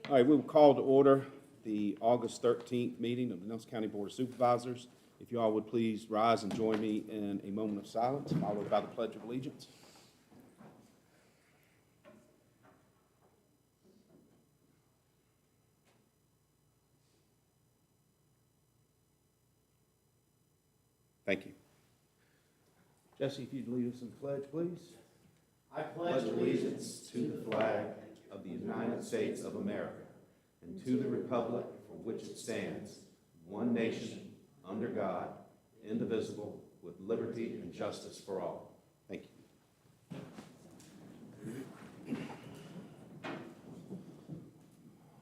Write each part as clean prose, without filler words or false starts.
All right, we will call to order the August 13th meeting of the Nelson County Board of Supervisors. If you all would please rise and join me in a moment of silence, followed by the Pledge of Allegiance. Thank you. Jesse, if you'd lead us in the pledge, please. I pledge allegiance to the flag of the United States of America and to the republic for which it stands, one nation, under God, indivisible, with liberty and justice for all. Thank you.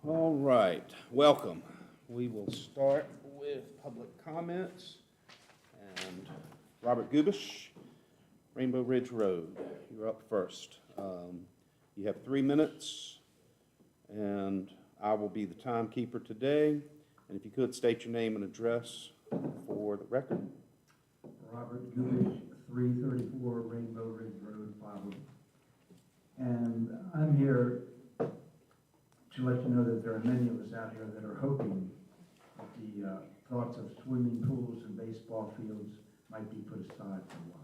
All right, welcome. We will start with public comments. And Robert Gubish, Rainbow Ridge Road, you're up first. You have 3 minutes, and I will be the timekeeper today. And if you could state your name and address for the record. Robert Gubish, 334 Rainbow Ridge Road, Fowler. And I'm here to let you know that there are many of us out here that are hoping that the thoughts of swimming pools and baseball fields might be put aside for a while.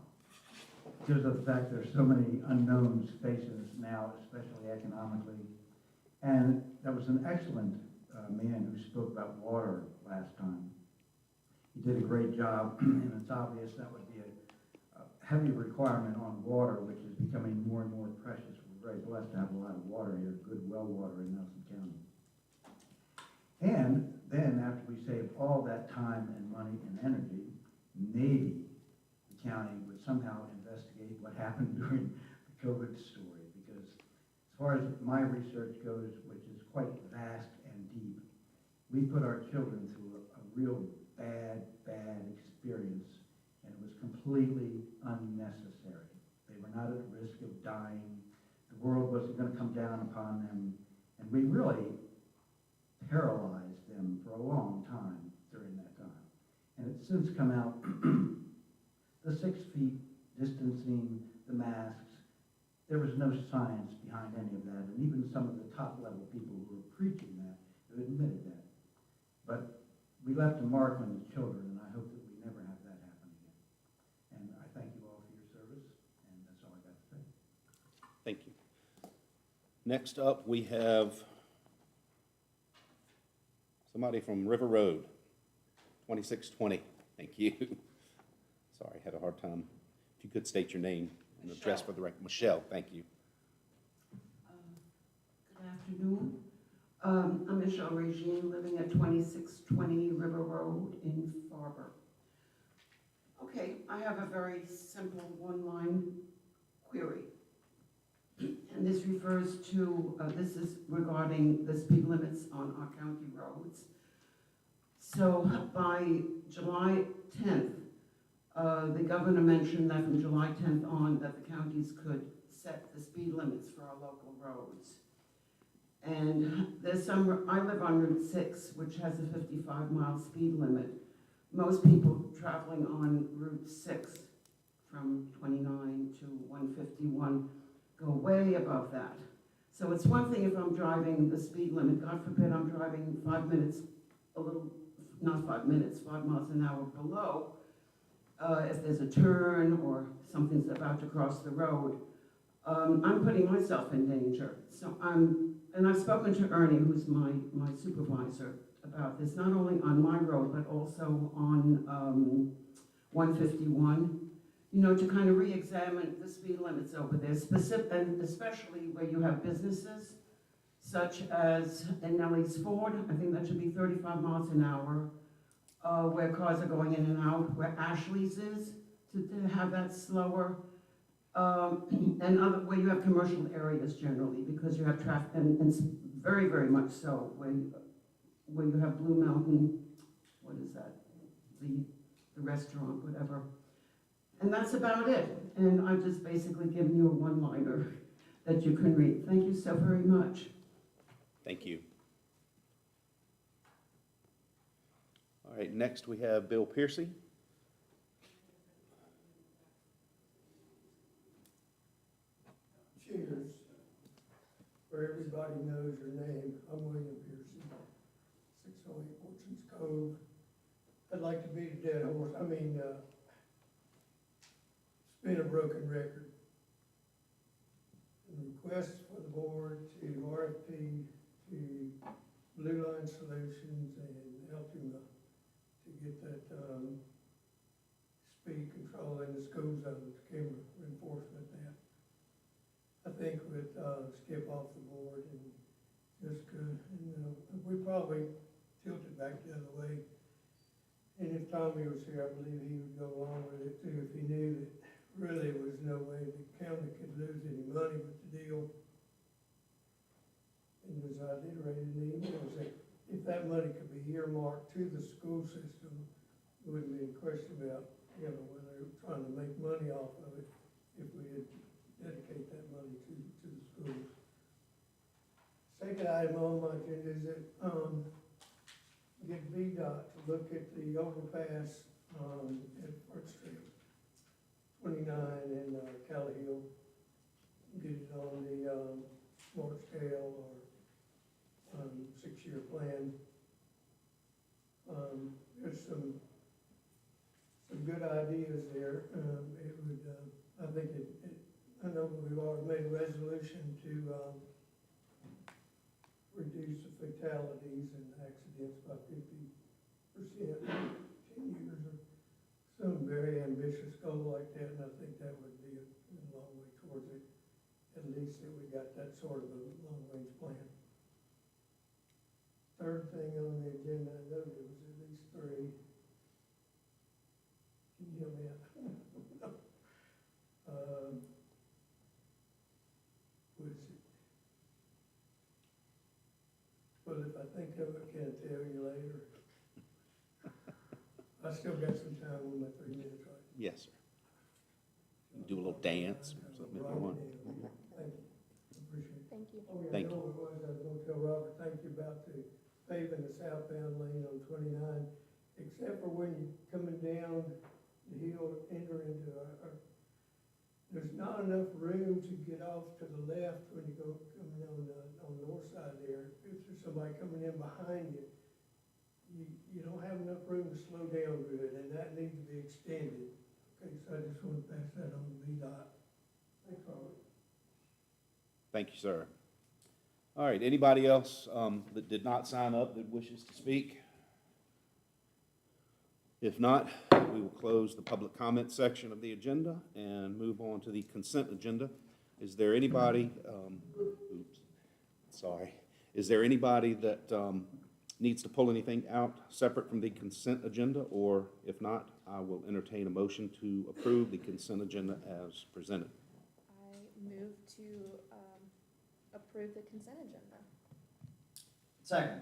Because of the fact there are so many unknowns facing us now, especially economically. And that was an excellent man who spoke about water last time. He did a great job, and it's obvious that would be a heavy requirement on water, which is becoming more and more precious. We're very blessed to have a lot of water here, good well water in Nelson County. And then after we save all that time and money and energy, maybe the county would somehow investigate what happened during the COVID story, because as far as my research goes, which is quite vast and deep, we put our children through a real bad experience, and it was completely unnecessary. They were not at risk of dying. The world wasn't going to come down upon them, and we really paralyzed them for a long time during that time. And it's since come out, the 6 feet distancing, the masks, there was no science behind any of that, and even some of the top level people who were preaching that have admitted that. But we left a mark on the children, and I hope that we never have that happen again. And I thank you all for your service, and that's all I got to say. Thank you. Next up, we have somebody from River Road, 2620. Thank you. Sorry, had a hard time. If you could state your name and address for the record. Michelle, thank you. Good afternoon. I'm Michelle Regine, living at 2620 River Road in Farber. Okay, I have a very simple one-line query. And this refers to, this is regarding the speed limits on our county roads. So by July 10th, the governor mentioned that from July 10th on that the counties could set the speed limits for our local roads. And there's some, I live on Route 6, which has a 55-mile speed limit. Most people traveling on Route 6 from 29 to 151 go way above that. So it's one thing if I'm driving the speed limit, God forbid I'm driving 5 minutes, a little, not 5 minutes, 5 miles an hour below, if there's a turn or something's about to cross the road, I'm putting myself in danger. So and I've spoken to Ernie, who's my supervisor, about this, not only on my road, but also on 151, you know, to kind of re-examine the speed limits over there, and especially where you have businesses, such as in Nellie's Ford, I think that should be 35 miles an hour, where cars are going in and out, where Ashley's is, to have that slower, and other, where you have commercial areas generally, because you have traffic, and very, very much so, where you have Blue Mountain, what is that, the restaurant, whatever. And that's about it. And I've just basically given you a one-liner that you can read. Thank you so very much. Thank you. All right, next we have Bill Piercy. Cheers. where everybody knows your name. I'm William Pearson, 608 Fortune's Cove. I'd like to beat a dead horse. It's been a broken record. And requests for the board to RFP to Blue Line Solutions and Altima to get that speed control in the school zones, camera enforcement there. I think with Skip off the board and Jessica, and we probably tilted back the other way. And if Tommy was here, I believe he would go along with it too, if he knew that really was no way the county could lose any money with the deal. And as I iterated in the emails, that if that money could be earmarked to the school system, there wouldn't be a question about, whether they were trying to make money off of it, if we had dedicate that money to the schools. Second item on my agenda is that, get VDOT to look at the overpass, at First Street, 29 and, Cali Hill. Get it on the, smart scale or, 6-year plan. There's some good ideas there. It would, I think I know we've already made a resolution to, reduce the fatalities and accidents by 50%, 10 years, or some very ambitious goal like that, and I think that would be a long way towards it. At least that we got that sort of a long-range plan. Third thing on the agenda, I know there was at least 3. Can you hear me out? What is it? Well, if I think of it, can I tell you later? I still got some time on my 3 minutes, right? Yes, sir. Do a little dance or something if you want. Thank you. Appreciate it. Thank you. Oh, yeah, Thank I know what it was. I was gonna tell Robert, thank you about the paving the southbound lane on 29, except for when you're coming down the hill, enter into there's not enough room to get off to the left when you go coming on the north side there. If there's somebody coming in behind you, you don't have enough room to slow down good, and that needs to be extended. Okay, so I just want to pass that on to VDOT. Thanks, Robert. Thank you, sir. All right, anybody else that did not sign up that wishes to speak? If not, we will close the public comment section of the agenda and move on to the consent agenda. Is there anybody, is there anybody that needs to pull anything out separate from the consent agenda? Or if not, I will entertain a motion to approve the consent agenda as presented. I move to approve the consent agenda. Second.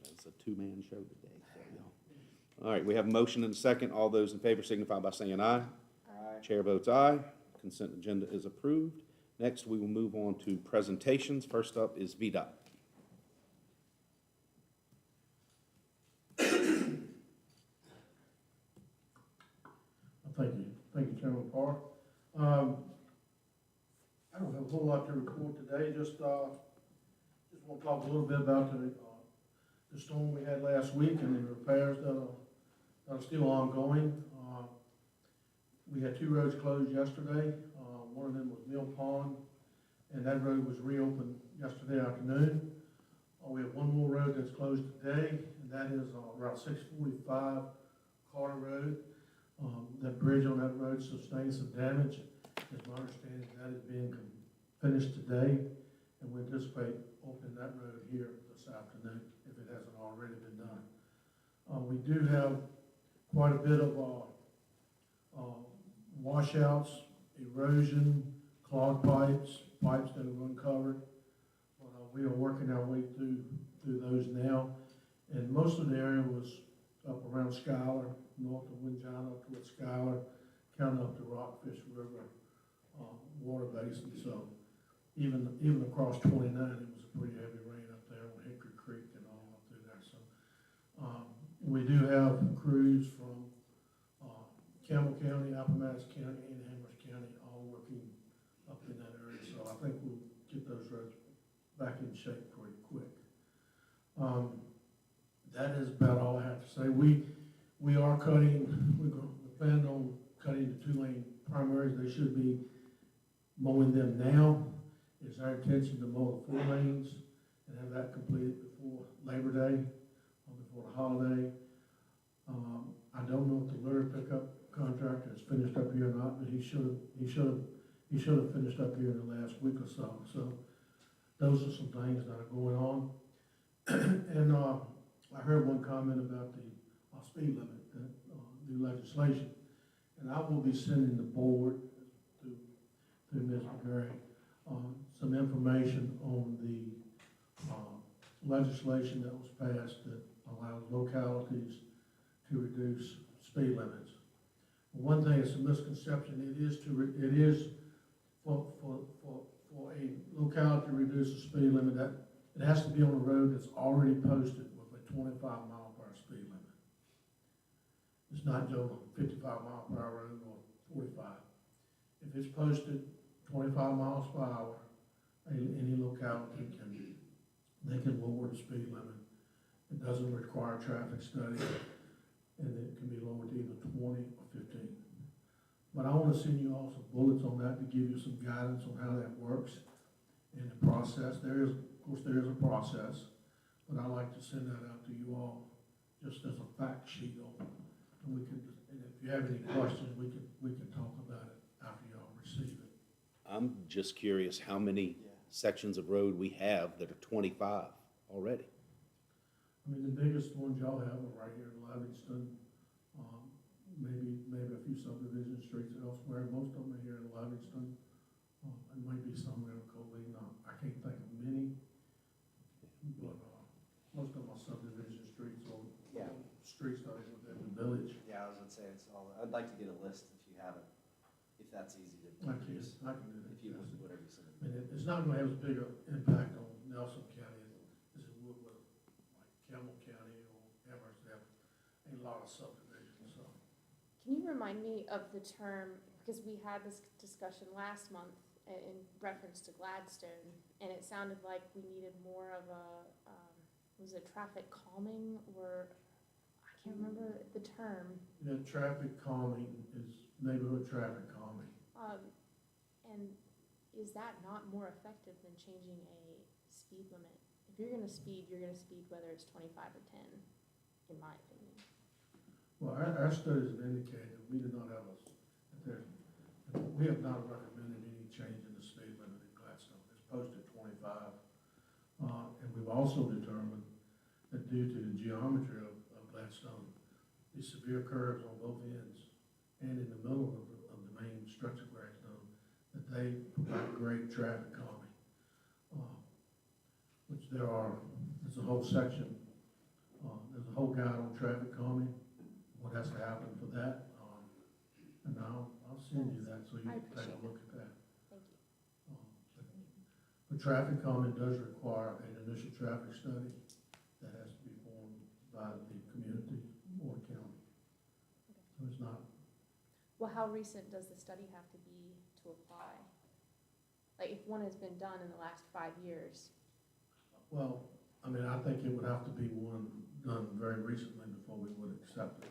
It's a two-man show today. So, all right, we have a motion and a second. All those in favor signify by saying aye. Aye. Chair votes aye. Consent agenda is approved. Next, we will move on to presentations. First up is VDOT. Thank you, Chairman Parr. I don't have a whole lot to report today, just want to talk a little bit about the storm we had last week and the repairs that are still ongoing. We had 2 roads closed yesterday. One of them was Mill Pond, and that road was reopened yesterday afternoon. We have one more road that's closed today, and that is Route 645 Carter Road. That bridge on that road sustained some damage. It's my understanding that is being finished today, and we anticipate opening that road here this afternoon if it hasn't already been done. We do have quite a bit of washouts, erosion, clogged pipes that are uncovered. We are working our way through those now, and most of the area was up around Schuyler, north of Winjana, up towards Schuyler, kind of up to Rockfish River water basin. So even across 29, it was a pretty heavy rain up there on Hickory Creek and all up through there. So we do have crews from Campbell County, Appomattox County, and Amherst County all working up in that area. So I think we'll get those roads back in shape pretty quick. That is about all I have to say. We are cutting, we plan on cutting the 2-lane primaries. They should be mowing them now. It's our intention to mow the 4 lanes and have that completed before Labor Day or before the holiday. I don't know if the litter pickup contractor has finished up here or not, but he should have finished up here in the last week or so. So those are some things that are going on. And I heard one comment about the speed limit, that new legislation. And I will be sending the board through Ms. McGray some information on the legislation that was passed that allows localities to reduce speed limits. One thing, it's a misconception, it is for a locality to reduce the speed limit, that it has to be on a road that's already posted with a 25-mile-per-hour speed limit. It's not just on a 55-mile-per-hour road or 45. If it's posted 25 miles per hour, any locality can lower the speed limit. It doesn't require a traffic study, and it can be lowered to either 20 or 15. But I want to send you all some bullets on that to give you some guidance on how that works in the process. Of course, there is a process, but I like to send that out to you all just as a fact sheet on, and if you have any questions, we can talk about it after y'all receive it. I'm just curious how many sections of road we have that are 25 already. I mean, the biggest ones y'all have are right here in Livingston, maybe a few subdivision streets elsewhere. Most of them are here in Livingston. And maybe somewhere in Colleen. I can't think of many, but most of them are subdivision streets or Yeah. streets that are within the village. Yeah, I was gonna say, I'd like to get a list if you have it, if that's easy to I can do produce. that. If you would, whatever you said. I mean, it's not gonna have as big an impact on Nelson County as it would with like Campbell County or Amherst. They have a lot of subdivisions, so. Can you remind me of the term, because we had this discussion last month in reference to Gladstone, and it sounded like we needed more of a, was it traffic calming, or, I can't remember the term. Yeah, traffic calming is neighborhood traffic calming. And is that not more effective than changing a speed limit? If you're gonna speed whether it's 25 or 10, in my opinion. Well, our studies have indicated that we do not have we have not recommended any change in the speed limit in Gladstone. It's posted 25. And we've also determined that due to the geometry of Gladstone, the severe curves on both ends and in the middle of the main stretch of Gladstone, that they provide great traffic calming. Which there's a whole section, there's a whole guide on traffic calming, what has to happen for that. And I'll send you that so you can take a look at that. Thank you. The traffic calming does require an initial traffic study that has to be formed by the community or county. So it's not, Well, how recent does the study have to be to apply? Like, if one has been done in the last 5 years? well, I mean, I think it would have to be one done very recently before we would accept it.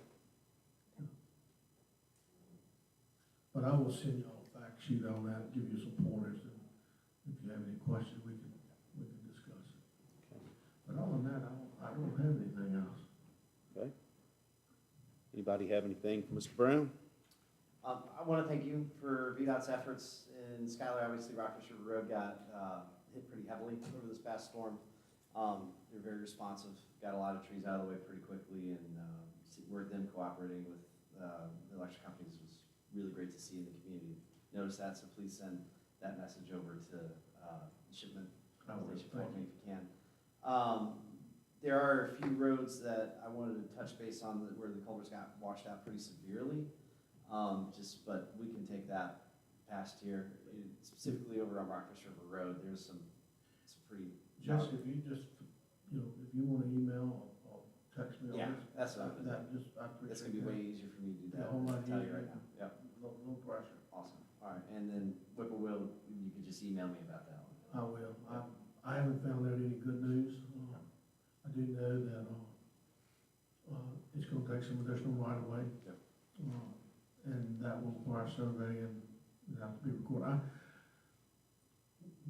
But I will send you all a fact sheet on that, give you some pointers, and if you have any questions, we can discuss it. But other than that, I don't have anything else. Okay. Anybody have anything for Mr. Brown? I want to thank you for VDOT's efforts in Schuyler. Obviously, Rockfish River Road got hit pretty heavily over this past storm. They're very responsive, got a lot of trees out of the way pretty quickly, and them cooperating with the electric companies was really great to see in the community. Notice that, so please send that message over to shipment organization for me if you can. There are a few roads that I wanted to touch base on where the culverts got washed out pretty severely. But we can take that past here, specifically over on Rockfish River Road. There's some pretty. Jesse, if you just, if you want to email or text me on Yeah, this. that's what I'm gonna do. I appreciate that. It's gonna be way easier for me to do that. Yeah, a whole lot I'll tell you easier. right now. Yep, No pressure. awesome. All right, and then Whippoorwill, you could just email me about that one. I will. I haven't found out any good news. I do know that, it's gonna take some additional right of way. Yep. And that will require survey and it have to be recorded.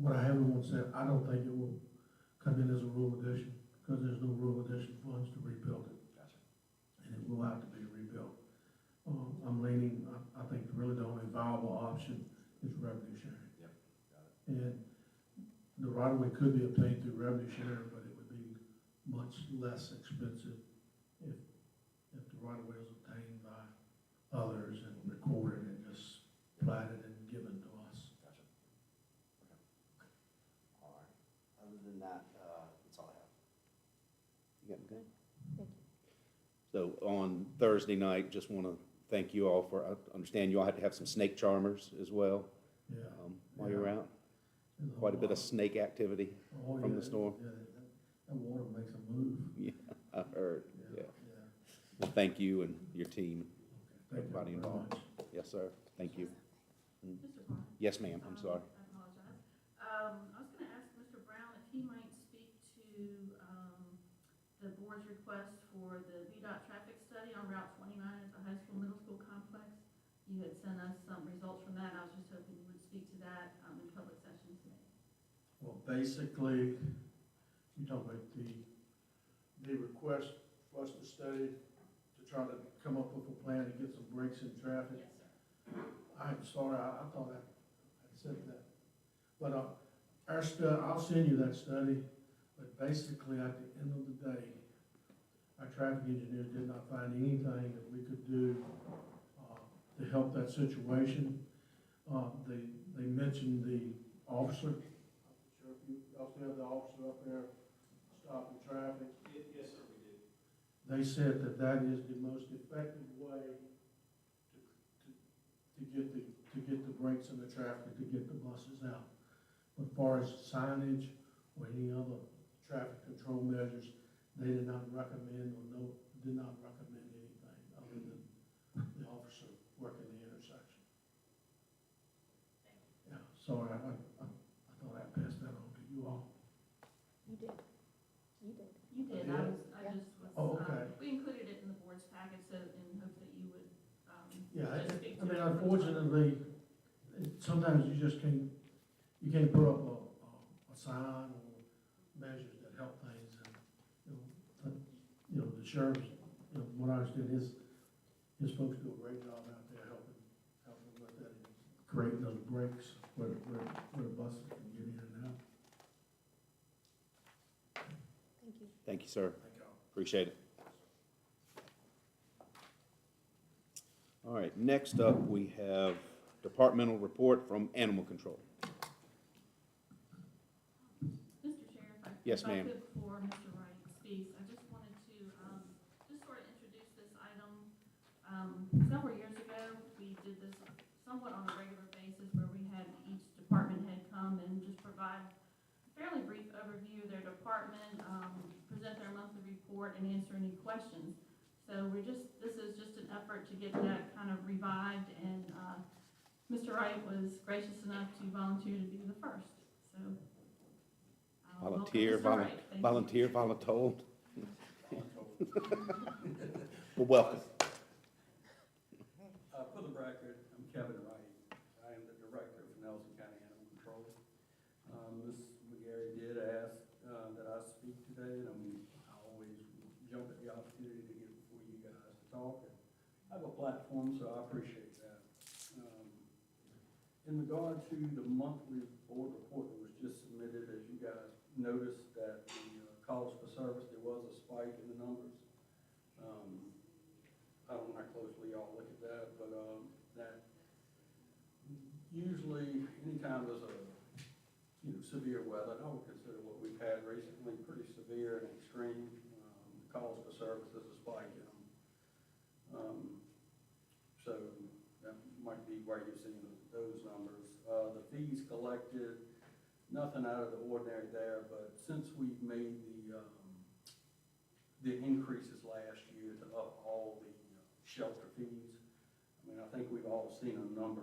What I haven't once said, I don't think it will come in as a rural addition, because there's no rural addition funds to rebuild it. Gotcha. And it will have to be rebuilt. I'm leaning, I think really the only viable option is revenue sharing. Yep, got it. And the right of way could be obtained through revenue sharing, but it would be much less expensive if the right of way is obtained by others and recorded and just platted and given to us. Gotcha. Okay. All right. Other than that, that's all I have. You got me good? Thank you. So on Thursday night, just want to thank you all for, I understand you all had to have some snake charmers as well Yeah. while you were out. There's Quite a bit of lot. snake activity. Oh, from yeah, the storm. Yeah, that water makes them move. Yeah, I heard, yeah. Yeah. Well, thank you and your team, Thank you everybody very involved. much. Yes, sir. Thank you. Mr. Barnes? Yes, ma'am, I'm sorry. I apologize. I was gonna ask Mr. Brown if he might speak to, the board's request for the VDOT traffic study on Route 29 at the high school, middle school complex. You had sent us some results from that, and I was just hoping you would speak to that, in public session today. Well, basically, you talk about the request for us to study, to try to come up with a plan to get some breaks in traffic. Yes, sir. I'm sorry, I thought I said that. But, I'll send you that study, but basically, at the end of the day, our traffic engineers did not find anything that we could do, to help that situation. They mentioned the officer. I'm not sure if you also have the officer up there stopping traffic. Yes, sir, we did. They said that that is the most effective way to get the brakes in the traffic, to get the buses out. But as far as signage or any other traffic control measures, they did not recommend did not recommend anything other than the officer working the intersection. Yeah, sorry, I thought I'd pass that on to you all. You did. You did. You did, Yeah. I just was, Oh, okay. We included it in the board's packet, so in hopes that you would, Yeah, just speak I to mean, it. unfortunately, sometimes you just can't put up a sign or measures that help things. And, the sheriff, what I understand is, his folks do a great job out there helping with that, and creating those breaks where the buses can get in and out. Thank you. Thank you, sir. Thank y'all. Appreciate it. All right, next up, we have departmental report from Animal Control. Mr. Chair, Yes, if I ma'am. could, before Mr. Wright speaks, I just wanted to, just sort of introduce this item. Several years ago, we did this somewhat on a regular basis where we had each department head come and just provide a fairly brief overview of their department, present their monthly report and answer any questions. So this is just an effort to get that kind of revived, and, Mr. Wright was gracious enough to volunteer to be the first, so. welcome Volunteer, Mr. Wright. Thank you. volunteer, voluntold. Well, welcome. For the record, I'm Kevin Wright. I am the Director of Nelson County Animal Control. Ms. McGarry did ask that I speak today, and I always jump at the opportunity to get before you guys to talk. And I have a platform, so I appreciate that. In regard to the monthly board report that was just submitted, as you guys noticed that the calls for service, there was a spike in the numbers. I don't know how closely y'all look at that, but that usually anytime there's a severe weather, and I would consider what we've had recently pretty severe and extreme, calls for service, there's a spike in them. So that might be why you're seeing those numbers. The fees collected, nothing out of the ordinary there, but since we've made the increases last year to up all the shelter fees, I mean, I think we've all seen a number,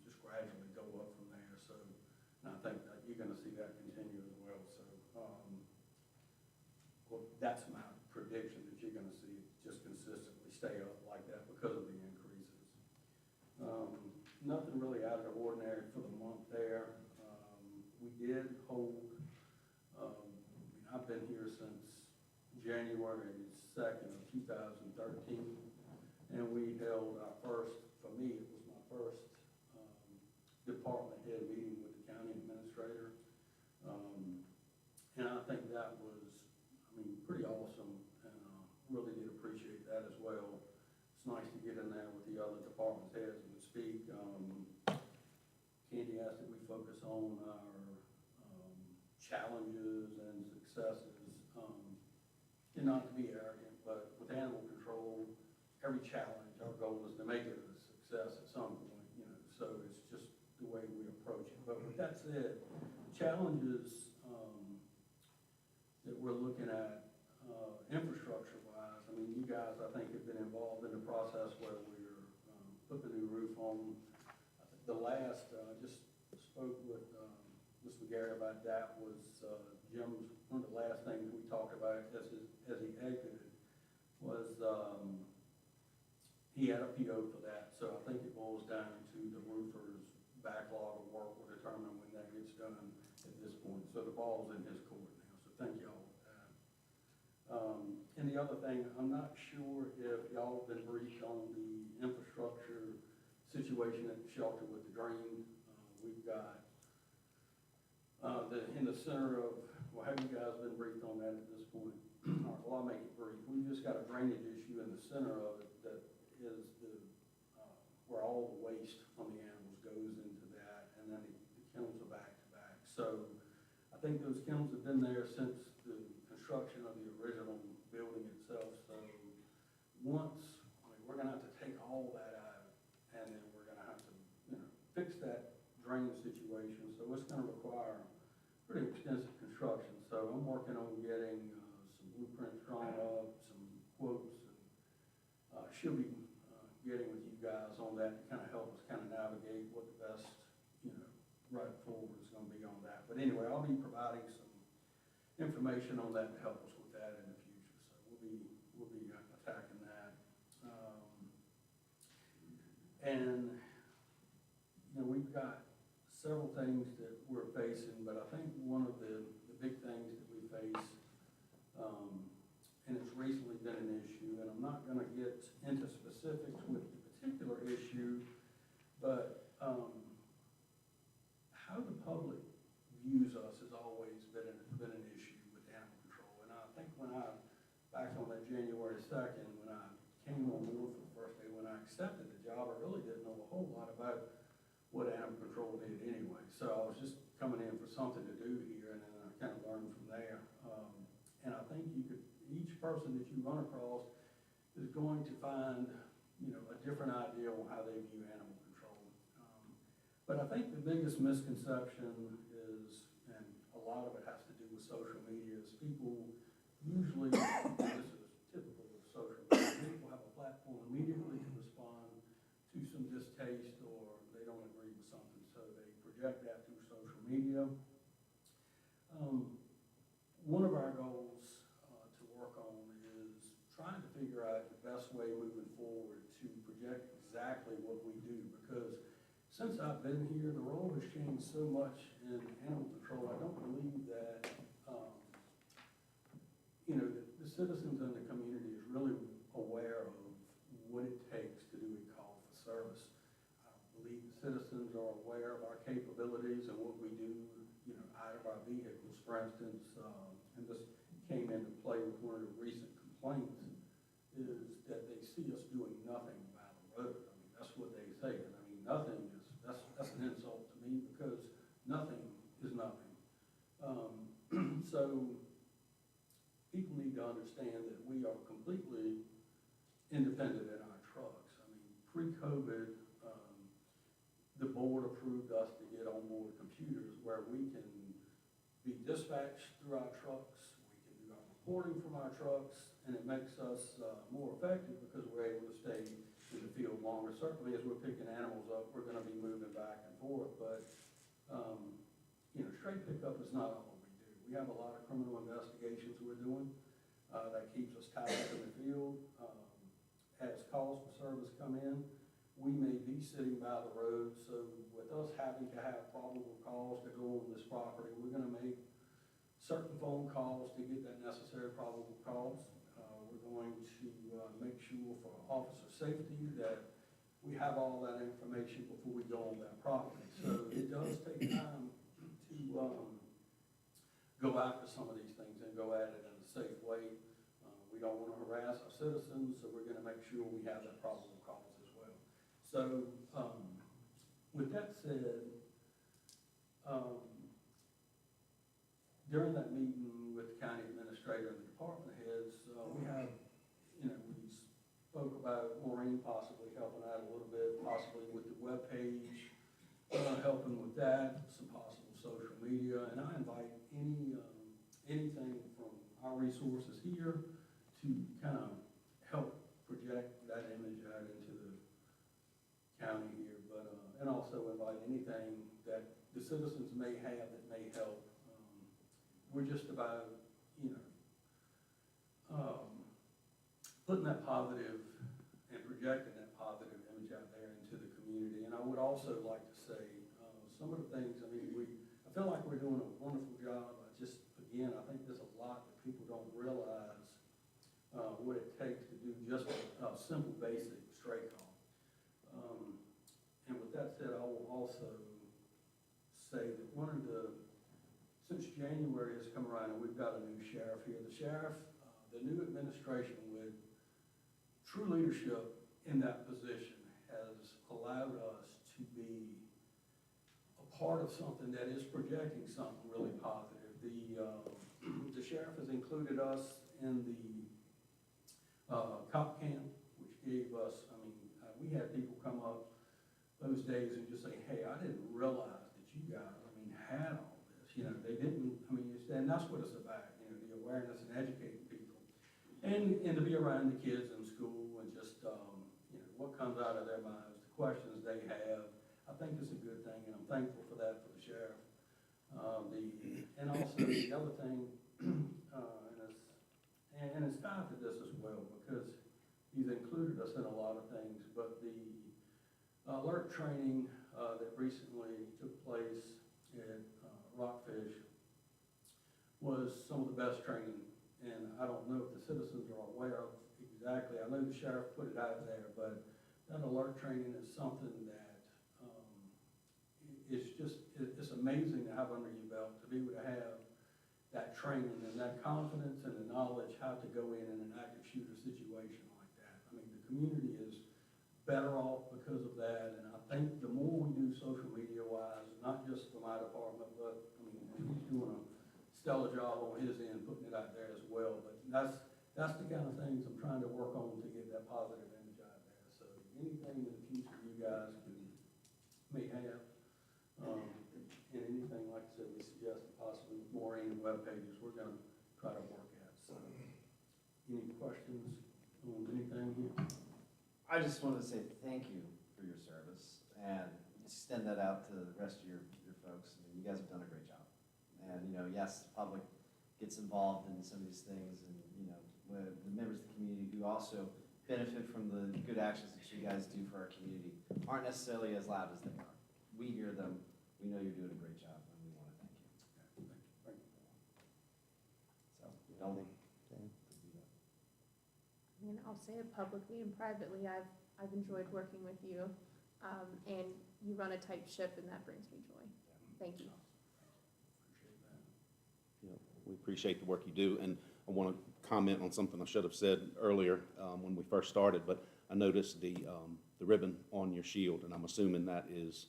just gradually go up from there. So, and I think that you're gonna see that that's my prediction, that you're gonna see it just consistently stay up like that because of the increases. Nothing really out of the ordinary for the month there. We did hold, I've been here since January 2nd of 2013, and we held our first, for me, it was my first department head meeting with the county administrator. And I think that was, pretty awesome, and really did appreciate that as well. It's nice to get in there with the other department heads and speak. Candy asked that we focus on our challenges and successes, and not to be arrogant, but with animal control, every challenge, our goal is to make it a success at some point, so it's just the way we approach it. But with that said, challenges that we're looking at infrastructure-wise, you guys, I think, have been involved in the process where we're putting a new roof on. I think the last, I just spoke with Mr. McGarry about that, was Jim's, one of the last things we talked about as he exited was he had a PO for that. So I think it boils down to the roofer's backlog of work will determine when that gets done at this point. So the ball's in his court now, so thank y'all for that. And the other thing, I'm not sure if y'all have been briefed on the infrastructure situation at the shelter with the drain. We've got in the center of, well, have you guys been briefed on that at this point? All right, well, I'll make it brief. We've just got a drainage issue in the center of it that is where all the waste from the animals goes into that, and then the kennels are back to back. So I think those kennels have been there since the construction of the original building itself. So once, we're gonna have to take all that out, and then we're gonna have to, fix that drain situation. So it's gonna require pretty extensive construction. So I'm working on getting some blueprints drawn up, some quotes, and should be getting with you guys on that to kind of help us kind of navigate what the best, right forward is going to be on that. But anyway, I'll be providing some information on that to help us with that in the future. So we'll be attacking that. And we've got several things that we're facing, but I think one of the big things that we face, and it's recently been an issue, and I'm not going to get into specifics with the particular issue, but how the public views us has always been an issue with animal control. And I think back on that January 2nd, when I came on board for the first day, when I accepted the job, I really didn't know a whole lot about what animal control did anyway. So I was just coming in for something to do here, and then I kind of learned from there. And I think each person that you run across is going to find, a different idea on how they view animal control. But I think the biggest misconception is, and a lot of it has to do with social media, is people usually, this is typical of social media, people have a platform immediately to respond to some distaste or they don't agree with something, so they project that through social media. One of our goals to work on is trying to figure out the best way moving forward to project exactly what we do, because since I've been here, the role has changed so much in animal control. I don't believe that, the citizens in the community is really aware of what it takes to do a call for service. I believe the citizens are aware of our capabilities and what we do, out of our vehicles. For instance, and this came into play with one of the recent complaints, is that they see us doing nothing about the road. That's what they say. And nothing is, that's an insult to me, because nothing is nothing. So people need to understand that we are completely independent in our trucks. Pre-COVID, the board approved us to get onboard computers where we can be dispatched through our trucks, we can do our reporting from our trucks, and it makes us more effective because we're able to stay in the field longer. Certainly as we're picking animals up, we're going to be moving back and forth, but straight pickup is not all we do. We have a lot of criminal investigations we're doing. That keeps us tied up in the field. As calls for service come in, we may be sitting by the road, so with us having to have probable cause to go on this property, we're gonna make certain phone calls to get that necessary probable cause. We're going to make sure for officer safety that we have all that information before we go on that property. So it does take time to go after some of these things and go at it in a safe way. We don't want to harass our citizens, so we're going to make sure we have that probable cause as well. So with that said, during that meeting with the county administrator and the department heads, we have, we spoke about Maureen possibly helping out a little bit, possibly with the webpage, helping with that, some possible social media, and I invite anything from our resources here to kind of help project that image out into the county here, but, and also invite anything that the citizens may have that may help. We're just about, putting that positive and projecting that positive image out there into the community. And I would also like to say, some of the things, I feel like we're doing a wonderful job. Again, I think there's a lot that people don't realize what it takes to do just a simple, basic stray call. And with that said, I will also say that since January has come around and we've got a new sheriff here, the new administration with true leadership in that position has allowed us to be a part of something that is projecting something really positive. The sheriff has included us in the cop camp, which gave us, we had people come up those days and just say, hey, I didn't realize that you guys, had all this. They didn't, and that's what it's about, the awareness and educating people. And to be around the kids in school and just, what comes out of their minds, the questions they have, I think it's a good thing, and I'm thankful for that for the sheriff. And also the other thing, and it's tied to this as well, because he's included us in a lot of things, but the alert training that recently took place at Rockfish was some of the best training, and I don't know if the citizens are aware of exactly. I know the sheriff put it out there, but that alert training is something that it's amazing to have under your belt, to be able to have that training and that confidence and the knowledge how to go in an active shooter situation like that. The community is better off because of that, and I think the more we do social media wise, not just for my department, but he's doing a stellar job on his end, putting it out there as well, but that's the kind of things I'm trying to work on to get that positive image out there. So anything in the future you guys may have, and anything, like I said, we suggested possibly with Maureen and web pages, we're gonna try to work at. So any questions on anything here? I just wanted to say thank you for your service and extend that out to the rest of your folks. You guys have done a great job. And, yes, the public gets involved in some of these things, and, the members of the community who also benefit from the good actions that you guys do for our community aren't necessarily as loud as they are. We hear them. We know you're doing a great job, and we want to thank you. Thank you. So, don't I'll say it publicly and privately, I've enjoyed working with you, and you run a tight ship, and that brings me joy. Thank you. We appreciate the work you do, and I want to comment on something I should have said earlier when we first started, but I noticed the ribbon on your shield, and I'm assuming that is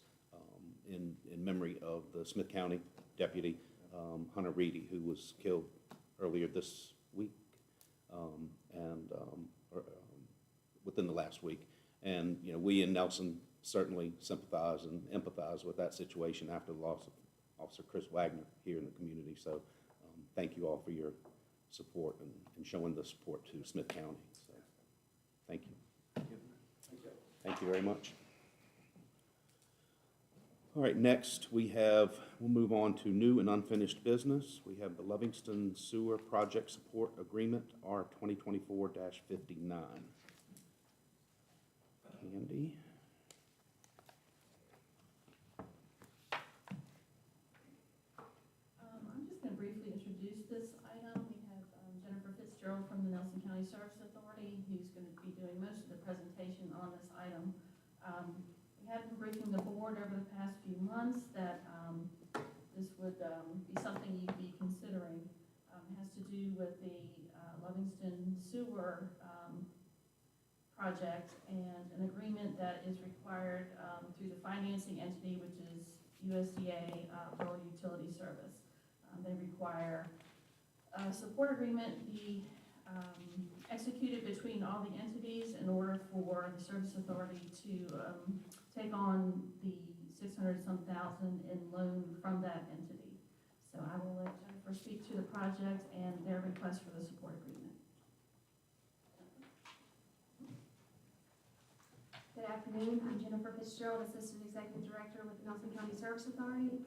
in memory of the Smith County deputy, Hunter Reedy, who was killed earlier this week, within the last week. And, we in Nelson certainly sympathize and empathize with that situation after the loss of Officer Chris Wagner here in the community. So thank you all for your support and showing the support to Smith County. So thank you. Thank you very much. All right, next we'll move on to new and unfinished business. We have the Livingston Sewer Project Support Agreement, R 2024-59. Candy? I'm just gonna briefly introduce this item. We have Jennifer Fitzgerald from the Nelson County Service Authority, who's gonna be doing most of the presentation on this item. We have been briefing the board over the past few months that this would be something you'd be considering. It has to do with the Livingston Sewer project and an agreement that is required through the financing entity, which is USDA Rural Utility Service. They require a support agreement be executed between all the entities in order for the service authority to take on the 600-some thousand in loan from that entity. So I will let Jennifer speak to the project and their request for the support agreement. Good afternoon, I'm Jennifer Fitzgerald, Assistant Executive Director with the Nelson County Service Authority.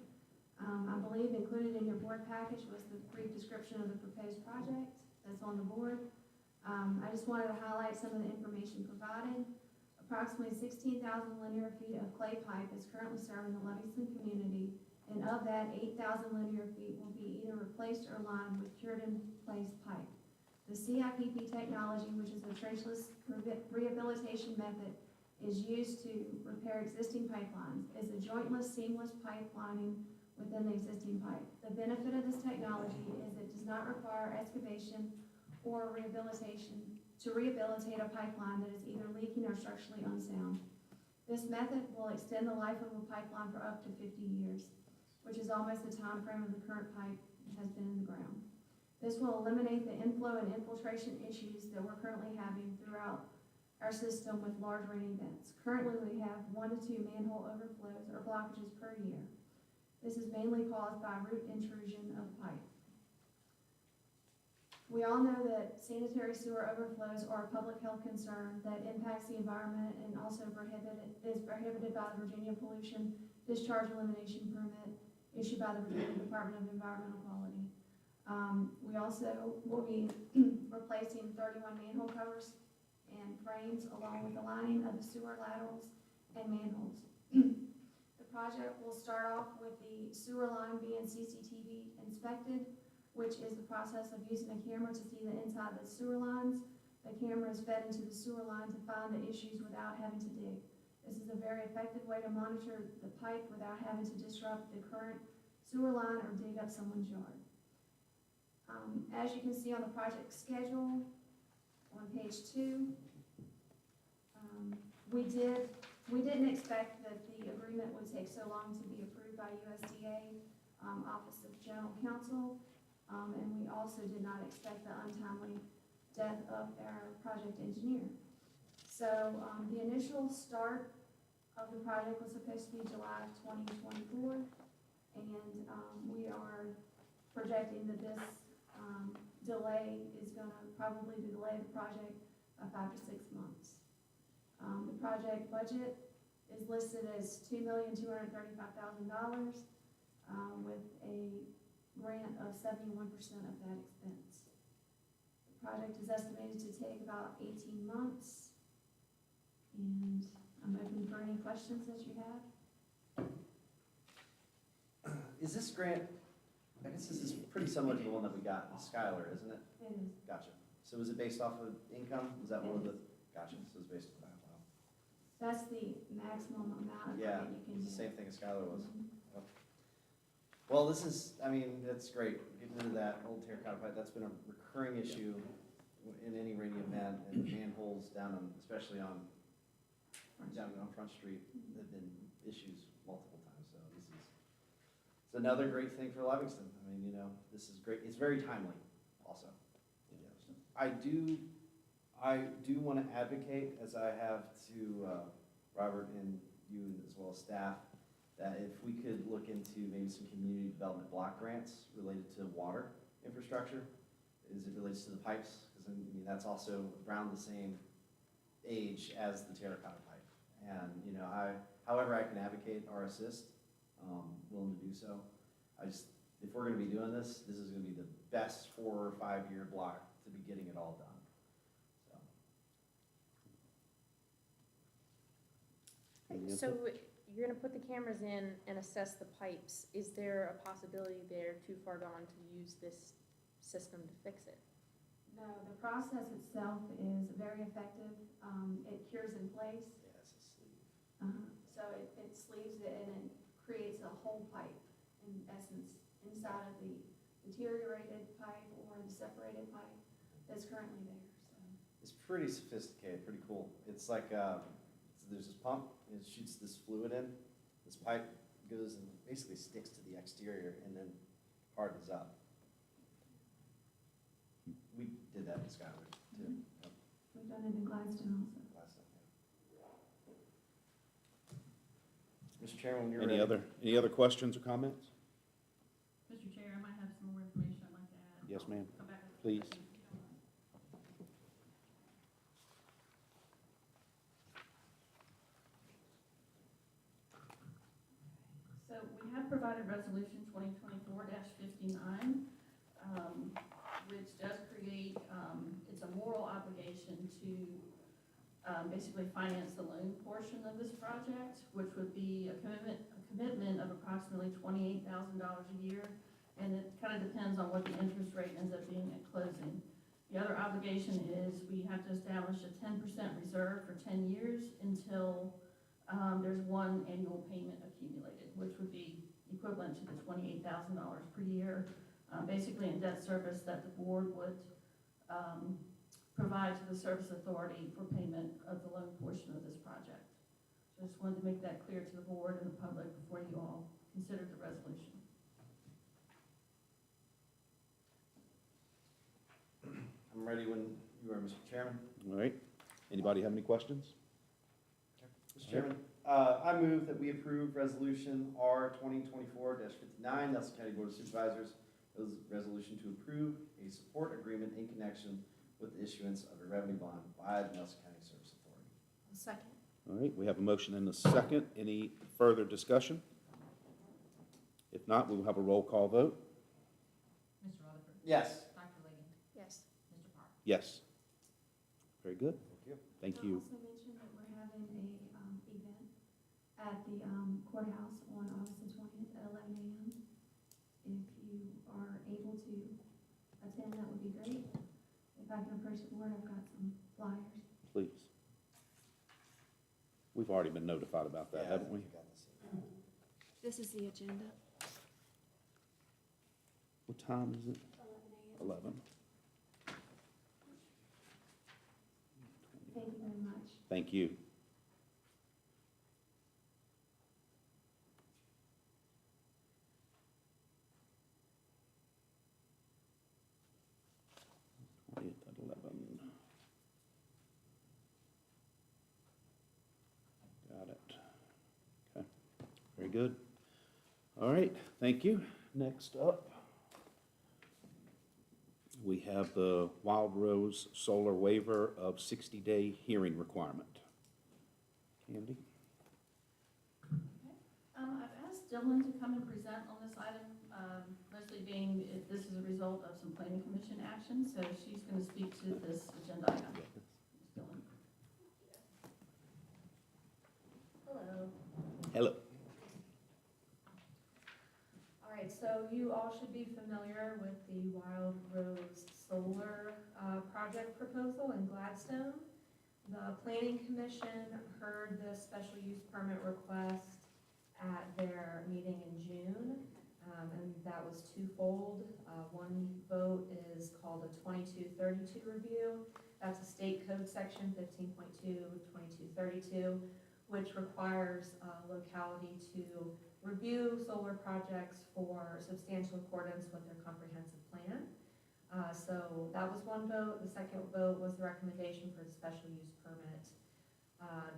I believe included in your board package was the brief description of the proposed project that's on the board. I just wanted to highlight some of the information provided. Approximately 16,000 linear feet of clay pipe is currently serving the Livingston community, and of that, 8,000 linear feet will be either replaced or lined with cured-in-place pipe. The CIPP technology, which is a trenchless rehabilitation method, is used to repair existing pipelines, is a jointless, seamless pipelining within the existing pipe. The benefit of this technology is it does not require excavation or rehabilitation to rehabilitate a pipeline that is either leaking or structurally unsound. This method will extend the life of a pipeline for up to 50 years, which is almost the time frame of the current pipe has been in the ground. This will eliminate the inflow and infiltration issues that we're currently having throughout our system with large rain events. Currently, we have 1 to 2 manhole overflows or blockages per year. This is mainly caused by root intrusion of pipe. We all know that sanitary sewer overflows are a public health concern that impacts the environment and also is prohibited by the Virginia Pollution Discharge Elimination Permit issued by the Virginia Department of Environmental Quality. We also will be replacing 31 manhole covers and frames along with the lining of the sewer laterals and manholes. The project will start off with the sewer line being CCTV inspected, which is the process of using a camera to see the inside of the sewer lines. The camera is fed into the sewer line to find the issues without having to dig. This is a very effective way to monitor the pipe without having to disrupt the current sewer line or dig up someone's yard. As you can see on the project schedule on page 2, we didn't expect that the agreement would take so long to be approved by USDA Office of General Counsel. And we also did not expect the untimely death of our project engineer. So the initial start of the project was supposed to be July of 2024, and we are projecting that this delay is going to probably delay the project by 5 to 6 months. The project budget is listed as $2,235,000 with a grant of 71% of that expense. The project is estimated to take about 18 months, and I'm open for any questions that you have. Is this grant, I guess this is pretty similar to the one that we got in Skylar, isn't it? It is. Gotcha. So is it based off of income? Was that one of the, gotcha, so it's based on that, wow. That's the maximum amount of Yeah, grant you can it's the get. same thing as Skylar was. Mhm. Well, this is, I mean, that's great, getting rid of that old terracotta pipe, that's been a recurring issue in any rainy event, and manholes down on, especially on, down on Front Street, have been issues multiple times, so this is, it's another great thing for Livingston. I mean, you know, this is great, it's very timely also. I do want to advocate, as I have to Robert and you as well as staff, that if we could look into maybe some community development block grants related to water infrastructure, as it relates to the pipes, because I mean, that's also around the same age as the terracotta pipe. And, you know, however I can advocate or assist, willing to do so. If we're gonna be doing this, this is gonna be the best 4 or 5 year block to be getting it all done, so. Any So you're gonna put the cameras in and assess the pipes. Is there a possibility they're too far gone to use this system to fix it? No, the process itself is very effective. It cures in place. Yeah, it's a sleeve. So it sleeves it and it creates a whole pipe, in essence, inside of the deteriorated pipe or the separated pipe that's currently there, so. It's pretty sophisticated, pretty cool. It's like, there's this pump, and it shoots this fluid in. This pipe goes and basically sticks to the exterior and then hardens up. We did that in Schuyler too. Yep, We've done it in Gladstone also. last time, yeah. Mr. Chairman, when you're ready. Any other questions or comments? Mr. Chair, I might have some more information I'd like to add. Yes, ma'am. Come back with- Please. So we have provided resolution 2024-59, which does create, it's a moral obligation to basically finance the loan portion of this project, which would be a commitment of approximately $28,000 a year, and it kind of depends on what the interest rate ends up being at closing. The other obligation is we have to establish a 10% reserve for 10 years until there's one annual payment accumulated, which would be equivalent to the $28,000 per year, basically in debt service that the board would provide to the service authority for payment of the loan portion of this project. So I just wanted to make that clear to the board and the public before you all consider the resolution. I'm ready when you are, Mr. Chairman. All right. Anybody have any questions? Mr. Chairman, I move that we approve resolution R 2024-59, Nelson County Board of Supervisors, resolution to approve a support agreement in connection with the issuance of a revenue bond by the Nelson County Service Authority. Second. All right, we have a motion and a second. Any further discussion? If not, we will have a roll call vote. Mr. Rutherford. Yes. Dr. Leggett. Yes. Mr. Park. Yes. Very good. Thank I'll you. also mention that we're having a, event at the, courthouse on August the 20th at 11 a.m. If you are able to attend, that would be great. If I can approach the board, I've got some flyers. Please. We've already been notified about that, Yeah, I haven't we? think got this. This is the agenda. What time is it? 11 a.m. 11. Thank you very much. Thank you. At 11. Got it. Okay, very good. All right, thank you. Next up, we have the Wild Rose Solar Waiver of 60-day hearing requirement. Candy? I've asked Dylan to come and present on this item, mostly being, this is a result of some planning commission action, so she's gonna speak to this agenda item. Ms. Dylan. Hello. Hello. All right, so you all should be familiar with the Wild Rose Solar project proposal in Gladstone. The Planning Commission heard the special use permit request at their meeting in June, and that was twofold. One vote is called a 2232 review. That's a state code section 15.2, 2232, which requires a locality to review solar projects for substantial accordance with their comprehensive plan. So that was one vote. The second vote was the recommendation for the special use permit.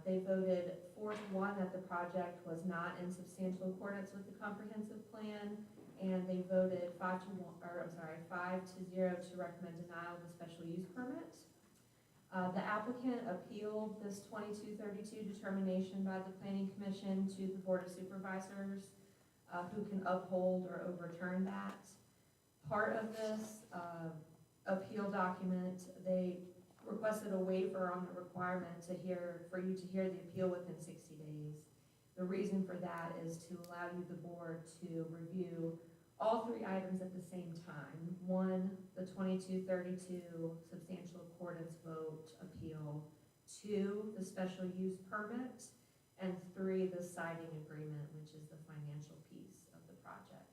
They voted 4-1 that the project was not in substantial accordance with the comprehensive plan, and they voted 5-0 to recommend denial of the special use permit. The applicant appealed this 2232 determination by the Planning Commission to the Board of Supervisors. who can uphold or overturn that. Part of this appeal document, they requested a waiver on the requirement for you to hear the appeal within 60 days. The reason for that is to allow you, the board, to review all three items at the same time. One, the 2232 substantial accordance vote appeal. Two, the special use permit. And three, the siding agreement, which is the financial piece of the project.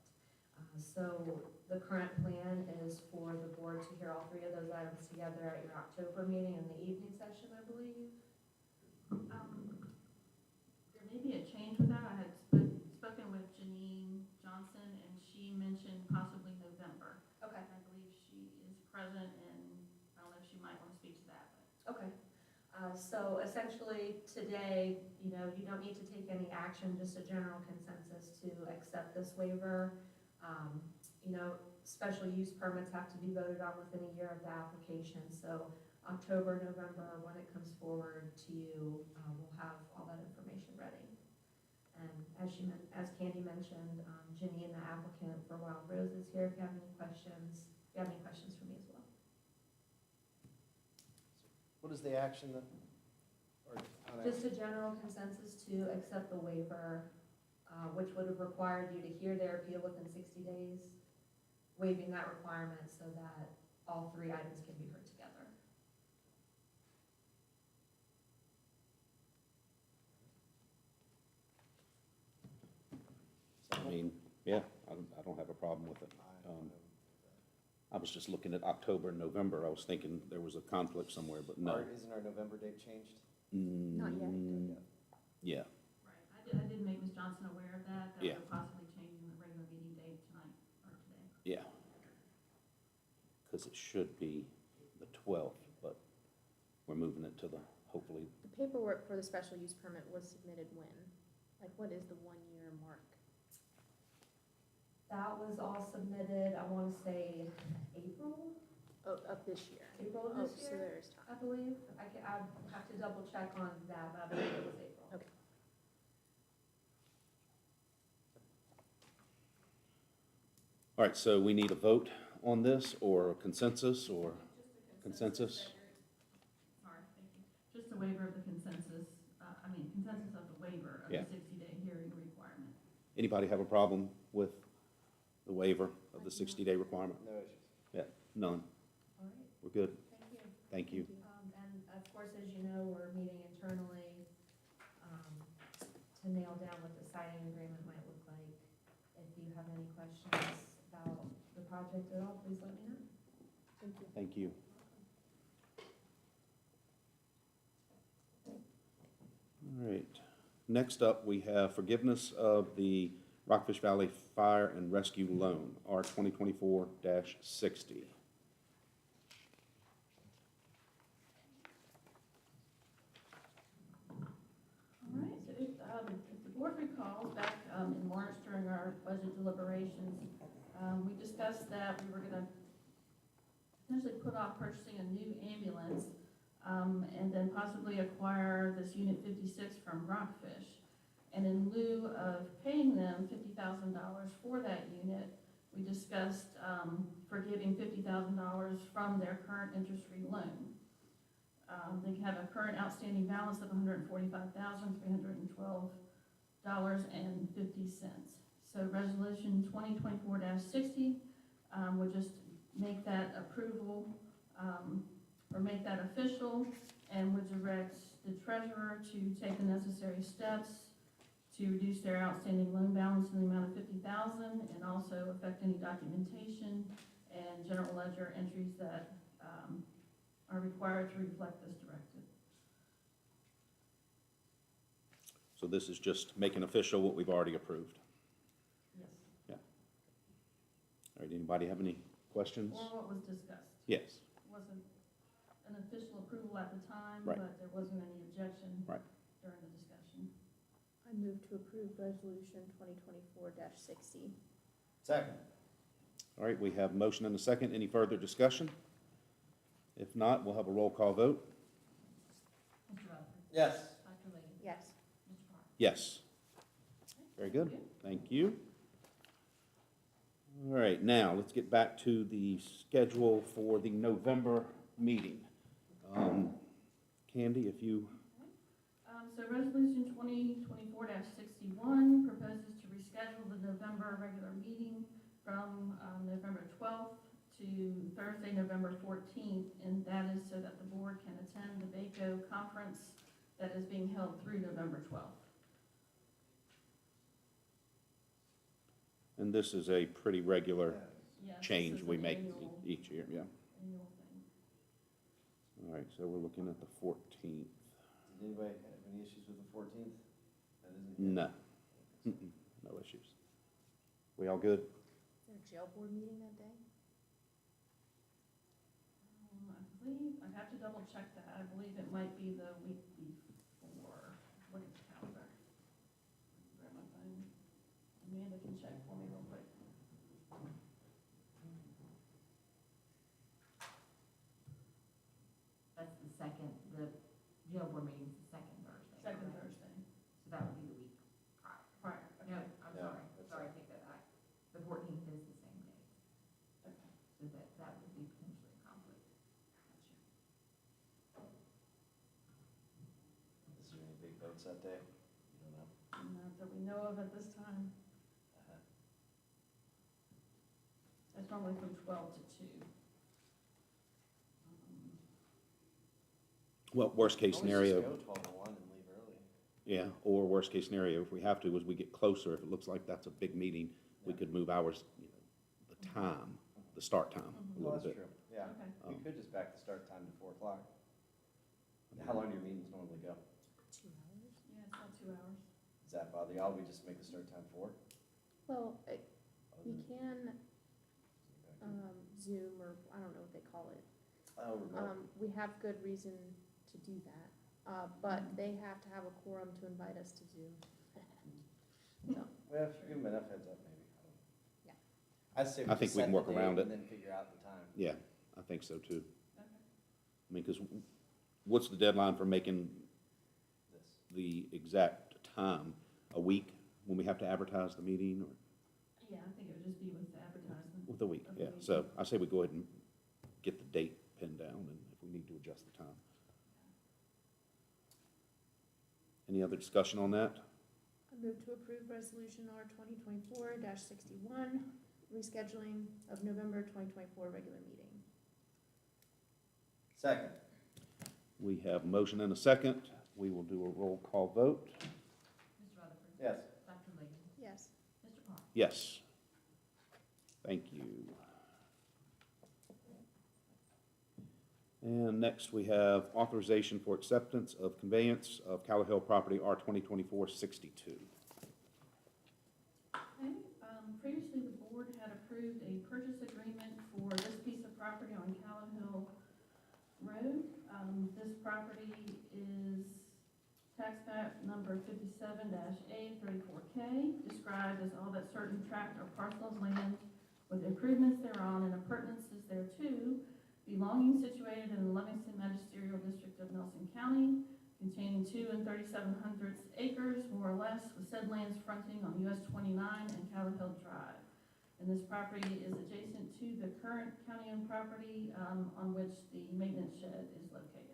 So the current plan is for the board to hear all three of those items together at your October meeting in the evening session, I believe. There may be a change with that. I had spoken with Janine Johnson, and she mentioned possibly November. Okay. I believe she is present, and I don't know if she might want to speak to that, but. Okay. So essentially today, you don't need to take any action, just a general consensus to accept this waiver. Special use permits have to be voted on within a year of the application. So October, November, when it comes forward to you, we'll have all that information ready. And as Candy mentioned, Ginny and the applicant for Wild Rose is here if you have any questions. If you have any questions for me as well. What is the action that, or? Just a general consensus to accept the waiver, which would have required you to hear their appeal within 60 days, waiving that requirement so that all three items can be heard together. I mean, yeah, I don't have a problem with it. I was just looking at October and November. I was thinking there was a conflict somewhere, but no. Isn't our November date changed? Not yet. Yeah, Right, I did make Ms. Johnson aware of that, that Yeah. we're possibly changing the regular meeting date tonight, or today. yeah. Because it should be the 12th, but we're moving it to the, hopefully, The paperwork for the special use permit was submitted when? Like, what is the 1-year mark? That was all submitted, I want to say April Of this year? of Oh, this so year, there is I time. believe. I'd have to double check on that, but I believe it was April. Okay. all right, so we need a vote on this, or a consensus, or consensus? Sorry, thank you. Just a waiver of the consensus, consensus of the waiver of the Yeah. 60-day hearing requirement. Anybody have a problem with the waiver of the 60-day requirement? No issues. None. All right, We're good. thank you. Thank you. And of course, as you know, we're meeting internally to nail down what the siding agreement might look like. If you have any questions about the project at all, please let me know. Thank you. Thank you. All right. Next up, we have forgiveness of the Rockfish Valley Fire and Rescue Loan, R 2024-60. All right, so if the board recalls, back in March during our budget deliberations, we discussed that we were gonna potentially put off purchasing a new ambulance, and then possibly acquire this Unit 56 from Rockfish. And in lieu of paying them $50,000 for that unit, we discussed forgiving $50,000 from their current interest-free loan. They have a current outstanding balance of $145,312.50. So resolution 2024-60 would just make that approval, or make that official, and would direct the treasurer to take the necessary steps to reduce their outstanding loan balance in the amount of $50,000, and also affect any documentation and general ledger entries that are required to reflect this directive. So this is just making official what we've already approved. Yes. All right, anybody have any questions? Or what was discussed. Yes. Wasn't an official approval at the time, Right. but there wasn't any objection Right. during the discussion. I move to approve resolution 2024-60. Second. All right, we have motion and a second. Any further discussion? If not, we'll have a roll call vote. Mr. Rutherford. Yes. Dr. Lee. Yes. Mr. Parker. Yes. Very good. Thank you. All right, now, let's get back to the schedule for the November meeting. Candy, if you, So resolution 2024-61 proposes to reschedule the November regular meeting from November 12th to Thursday, November 14th, and that is so that the board can attend the VACO conference that is being held through November 12th. and this is a pretty regular Yes, this change is we an make annual- each year, yeah. annual thing. All right, so we're looking at the 14th. Did anybody have any issues with the 14th? That isn't. No, Mm-mm, no issues. We all good? Is there a jail board meeting that day? I believe, I'd have to double check that. I believe it might be the week before. Look at the calendar. Grab my phone. Amanda can check for me real quick. That's the second, the jail board meeting's the second Thursday. Second correct? Thursday. So that would be the week prior. Prior. No, Okay. I'm Yeah, sorry, that's sorry, I right. take that back. The 14th is the same date, Okay. so that would be potentially a conflict. Is there any big votes that day? You don't know? Not that we know of at this time. Uh-huh. That's normally from 12 to 2. Well, worst case Always scenario, just go 12 to 1 and leave early. yeah, or worst case scenario, if we have to, as we get closer, if it looks like that's a big meeting, we Yeah. could move hours, the time, the start time a Well, little that's bit. true, yeah. Okay. We could just back the start time to 4 o'clock. How long do your meetings normally go? 2 hours? Yeah, it's about 2 hours. Does that bother y'all? We just make the start time 4? Well, Other you than- can Zoom, or I don't know what they call it. Oh, remote. We have good reason to do that, but they have to have a quorum to invite us to Zoom. So, Well, if you give them enough heads up, maybe. I don't know. Yeah. I'd say I we think just we set can the work date around it. and then figure out the time. Yeah, I think so too. Okay. I mean, because what's the deadline for making This. the exact time? A week when we have to advertise the meeting, or Yeah, I think it would just be with the advertisement. with a week? Of the Yeah, meeting. so I say we go ahead and get the date pinned down, and if we need to adjust the time. Any other discussion on that? I move to approve resolution R 2024-61, rescheduling of November 2024 regular meeting. Second. We have a motion and a second. We will do a roll call vote. Mr. Rutherford. Yes. Dr. Lee. Yes. Mr. Park. Yes. Thank you. And next, we have authorization for acceptance of conveyance of Callow Hill property R 2024-62. Okay, previously the board had approved a purchase agreement for this piece of property on Callow Hill Road. This property is tax map number 57-A34K, described as all that certain tract or parcel of land with improvements thereon and appurtenances thereto, belonging situated in the Livingston Magisterial District of Nelson County, containing 2 3/700 acres, more or less, with said lands fronting on US 29 and Callow Hill Drive. And this property is adjacent to the current county-owned property on which the maintenance shed is located.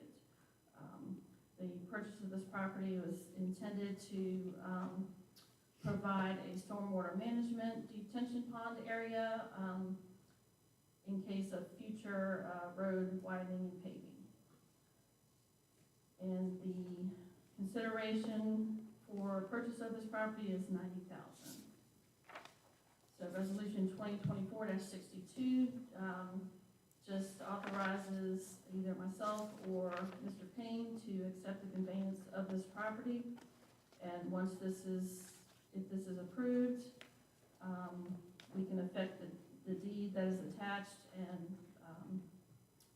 The purchase of this property was intended to provide a stormwater management detention pond area in case of future road widening and paving. And the consideration for purchase of this property is $90,000. So resolution 2024-62 just authorizes either myself or Mr. Payne to accept the conveyance of this property. And once if this is approved, we can effect the deed that is attached and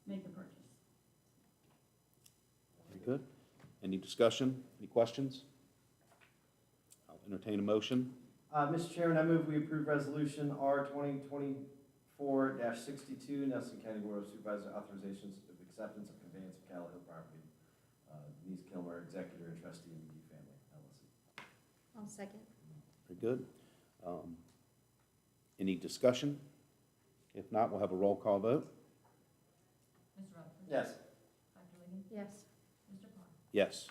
make the purchase. Very good. Any discussion? Any questions? I'll entertain a motion. Mr. Chairman, I move we approve resolution R 2024-62, Nelson County Board of Supervisors authorizations of acceptance of conveyance of Callow Hill property. Denise Kilmer, executor and trustee of the family, LLC. I'll second. Very good. Any discussion? If not, we'll have a roll call vote. Mr. Rutherford? Yes. Dr. Liggins? Yes. Mr. Parr? Yes.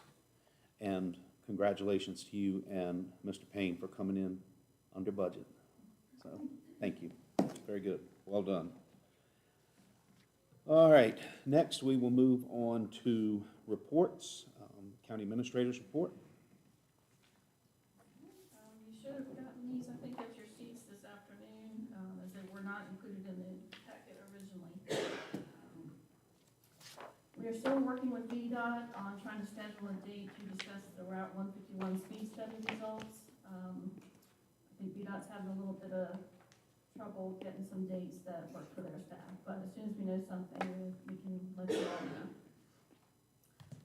And congratulations to you and Mr. Payne for coming in under budget. So, thank you. Very good. Well done. All right, next we will move on to reports. County Administrator's report. You should have gotten these, I think, at your seats this afternoon, as they were not included in the packet originally. We are still working with VDOT on trying to schedule a date to discuss the Route 151 speed study results. I think VDOT's having a little bit of trouble getting some dates that work for their staff, but as soon as we know something, we can let you all know.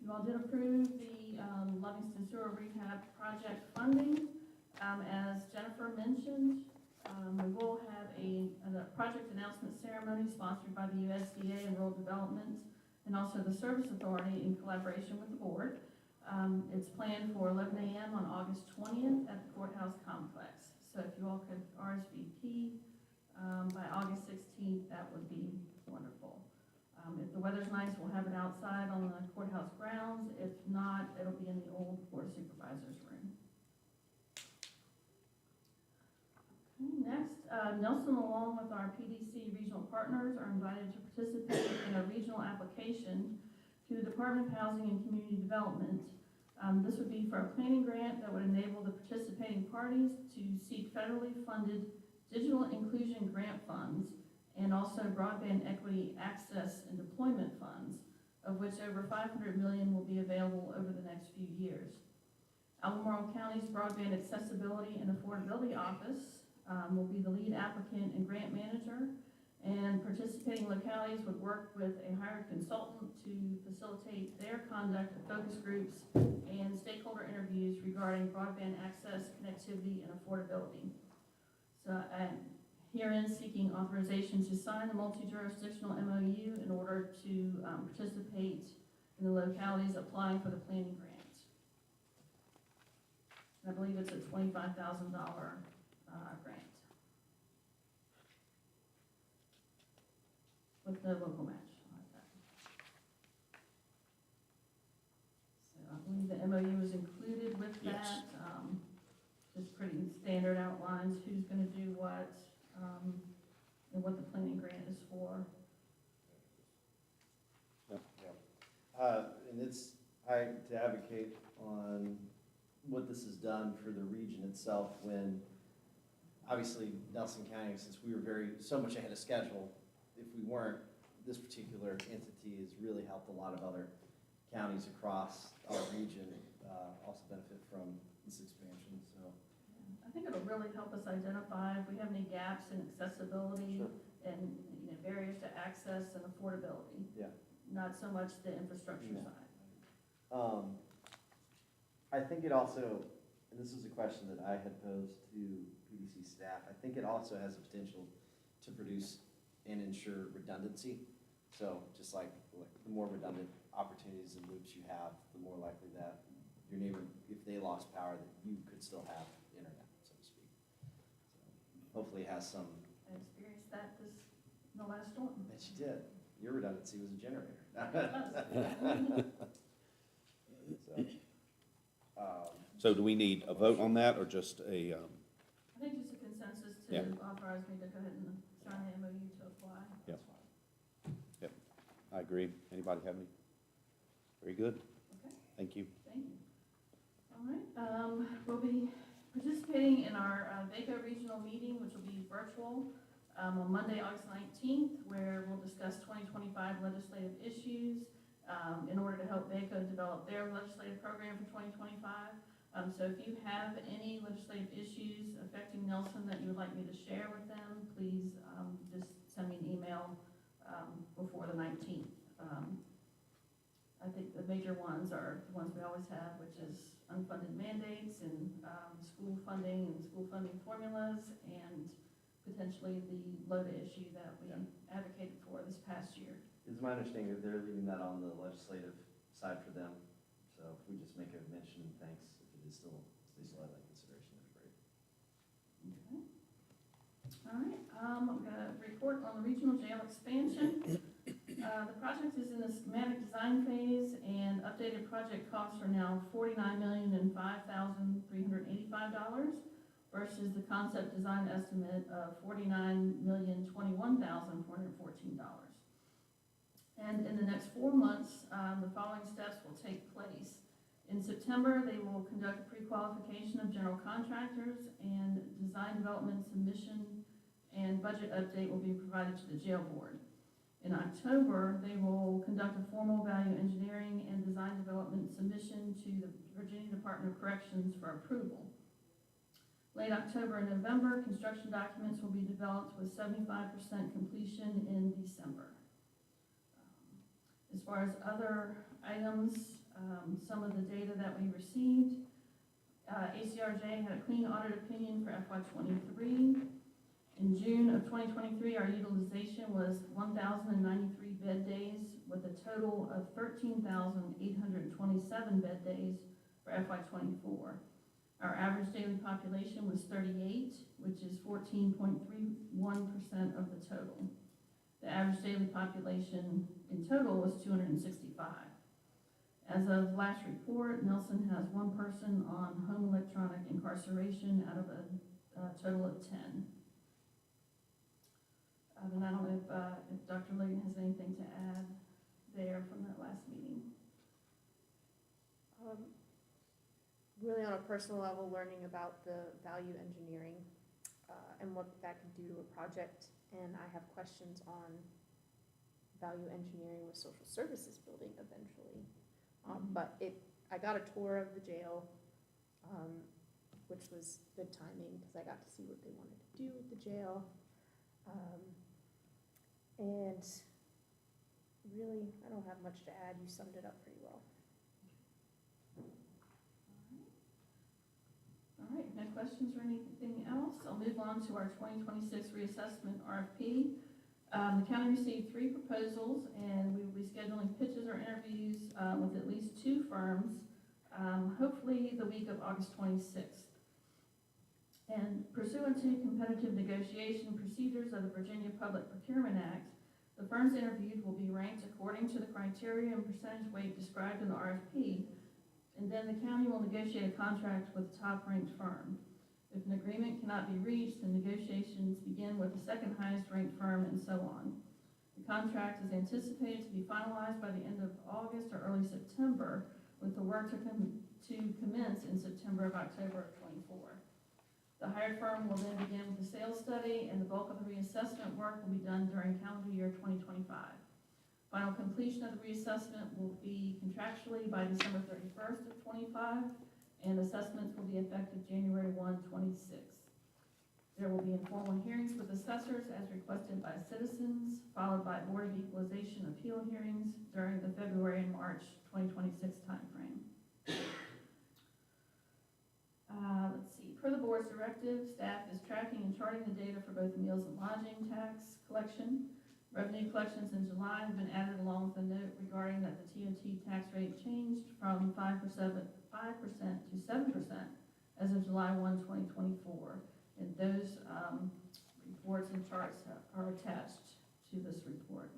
You all did approve the Livingston Sewer Rehab Project funding. As Jennifer mentioned, we will have a project announcement ceremony sponsored by the USDA and Rural Development and also the Service Authority in collaboration with the board. It's planned for 11 a.m. on August 20th at the courthouse complex. So if you all could RSVP by August 16th, that would be wonderful. If the weather's nice, we'll have it outside on the courthouse grounds. If not, it'll be in the old Board of Supervisors room. Okay, next, Nelson, along with our PDC regional partners, are invited to participate in a regional application to the Department of Housing and Community Development. This would be for a planning grant that would enable the participating parties to seek federally funded digital inclusion grant funds and also broadband equity access and deployment funds, of which over $500 million will be available over the next few years. Albemarle County's Broadband Accessibility and Affordability Office will be the lead applicant and grant manager, and participating localities would work with a hired consultant to facilitate their conduct of focus groups and stakeholder interviews regarding broadband access, connectivity, and affordability. So, herein seeking authorization to sign the multi-jurisdictional MOU in order to participate in the localities applying for the planning grant. And I believe it's a $25,000 grant with no local match. Like that. So I believe the MOU is included with Yes. that. Just pretty standard outlines who's going to do what. And what the planning grant is for. And it's, to advocate on what this has done for the region itself when, obviously, Nelson County, since we were so much ahead of schedule, if we weren't, this particular entity has really helped a lot of other counties across our region also benefit from this expansion, so. I think it'll really help us identify if we have any gaps in accessibility and barriers to access and affordability. Yeah. Not so much the infrastructure side. I think it also, and this is a question that I had posed to PDC staff, I think it also has the potential to produce and ensure redundancy. So just like the more redundant opportunities and loops you have, the more likely that your neighbor, if they lost power, that you could still have internet, so to speak. So hopefully it has some. I experienced that in the last storm. That you did. Your redundancy was a generator. So do we need a vote on that or just a, I think just a consensus to Yeah. authorize me to go ahead and sign the MOU to apply. Yep. I agree. Anybody have any? Very good. Okay. Thank you. Thank you. All right, we'll be participating in our VACO regional meeting, which will be virtual, on Monday, August 19th, where we'll discuss 2025 legislative issues in order to help VACO develop their legislative program for 2025. So if you have any legislative issues affecting Nelson that you would like me to share with them, please just send me an email before the 19th. I think the major ones are the ones we always have, which is unfunded mandates and school funding and school funding formulas, and potentially the LOTA issue that we advocated for this past year. It's my understanding that they're leaving that on the legislative side for them. So if we just make a mention and thanks, if it is still, they still have that consideration, that'd be great. Okay. All right, I'm gonna report on the regional jail expansion. The project is in the schematic design phase, and updated project costs are now $49,005,385 versus the concept design estimate of $49,021,414. And in the next 4 months, the following steps will take place. In September, they will conduct a pre-qualification of general contractors, and design development submission and budget update will be provided to the jail board. In October, they will conduct a formal value engineering and design development submission to the Virginia Department of Corrections for approval. Late October and November, construction documents will be developed with 75% completion in December. As far as other items, some of the data that we received, ACRJ had a clean audit opinion for FY23. In June of 2023, our utilization was 1,093 bed days with a total of 13,827 bed days for FY24. Our average daily population was 38, which is 14.31% of the total. The average daily population in total was 265. As of last report, Nelson has 1 person on home electronic incarceration out of a total of 10. And I don't know if Dr. Layton has anything to add there from that last meeting. Really on a personal level, learning about the value engineering and what that can do to a project. And I have questions on value engineering with social services building eventually. But I got a tour of the jail, which was good timing because I got to see what they wanted to do with the jail. And really, I don't have much to add. You summed it up pretty well. All right, no questions or anything else? I'll move on to our 2026 reassessment RFP. The county received 3 proposals, and we will be scheduling pitches or interviews with at least 2 firms, hopefully the week of August 26th. And pursuant to competitive negotiation procedures of the Virginia Public Procurement Act, the firms interviewed will be ranked according to the criteria and percentage weight described in the RFP, and then the county will negotiate a contract with the top-ranked firm. If an agreement cannot be reached, the negotiations begin with the second highest ranked firm, and so on. The contract is anticipated to be finalized by the end of August or early September, with the work to commence in September or October of 24. The hired firm will then begin with the sales study, and the bulk of the reassessment work will be done during calendar year 2025. Final completion of the reassessment will be contractually by December 31st of 25, and assessments will be effective January 1, 26. There will be informal hearings with assessors as requested by citizens, followed by Board of Equalization appeal hearings during the February and March 2026 timeframe. Let's see, per the board's directive, staff is tracking and charting the data for both meals and lodging tax collection. Revenue collections in July have been added along with a note regarding that the TOT tax rate changed from 5% to 7% as of July 1, 2024. And those reports and charts are attached to this report.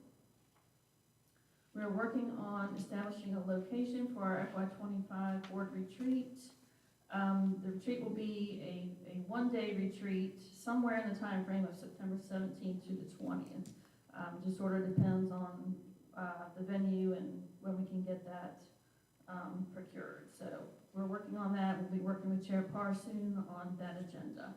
We are working on establishing a location for our FY25 board retreat. The retreat will be a one-day retreat somewhere in the time frame of September 17th to the 20th. Just sort of depends on the venue and when we can get that procured. So we're working on that. We'll be working with Chair Parr soon on that agenda.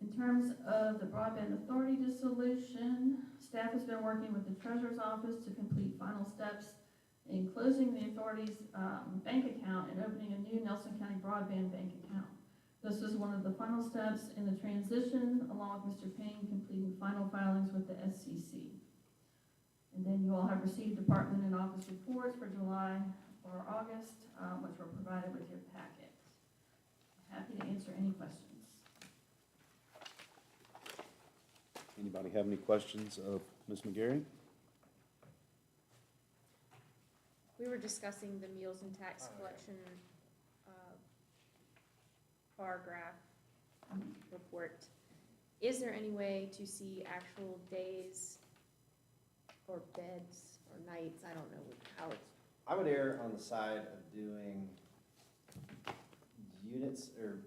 In terms of the Broadband Authority dissolution, staff has been working with the Treasurer's Office to complete final steps in closing the authority's bank account and opening a new Nelson County Broadband bank account. This is one of the final steps in the transition, along with Mr. Payne completing final filings with the SCC. And then you all have received department and office reports for July or August, which were provided with your packet. Happy to answer any questions. Anybody have any questions of Ms. McGarry? We were discussing the meals and tax collection bar graph report. Is there any way to see actual days or beds or nights? I don't know how it's, I would err on the side of doing units, or,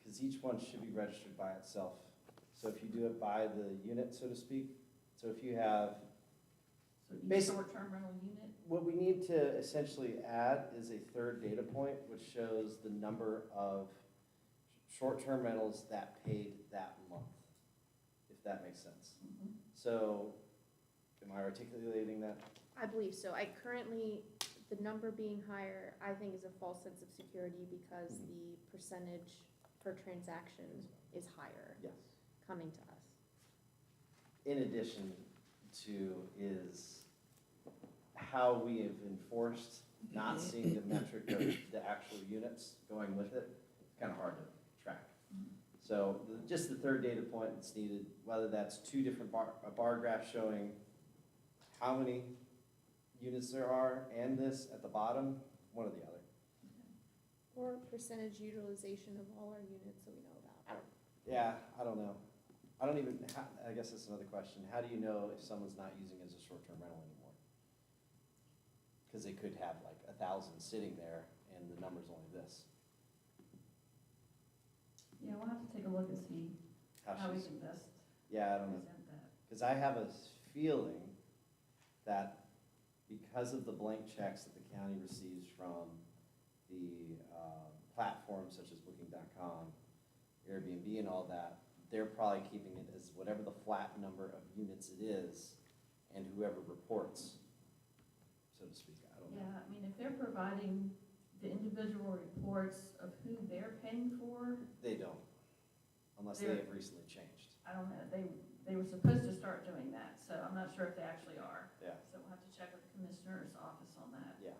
because each one should be registered by itself. So if you do it by the unit, so to speak, so if you have, So each Basic- short-term rental unit, what we need to essentially add is a third data point, which shows the number of short-term rentals that paid that month, if that makes sense. So, am I articulating that? I believe so. I currently, the number being higher, I think is a false sense of security because the percentage per transaction is higher Yes. coming to us. In addition to is how we have enforced not seeing the metric of the actual units going with it, it's kind of hard to track. So just the third data point that's needed, whether that's two different a bar graph showing how many units there are and this at the bottom, one or the other. Or percentage utilization of all our units that we know about. Yeah, I don't know. I don't even, I guess that's another question. How do you know if someone's not using it as a short-term rental anymore? Because they could have like 1,000 sitting there and the number's only this. yeah, we'll have to take a look and see how we she's- can best Yeah, I don't know. present that. Because I have a feeling that because of the blank checks that the county receives from the platforms such as Booking.com, Airbnb and all that, they're probably keeping it as whatever the flat number of units it is and whoever reports, so to speak. I don't know. Yeah, I mean, if they're providing the individual reports of who they're paying for, They don't, unless they have recently changed. I don't know, they were supposed to start doing that, so I'm not sure if they actually are. Yeah. So we'll have to check with the commissioner's office on that. Yeah,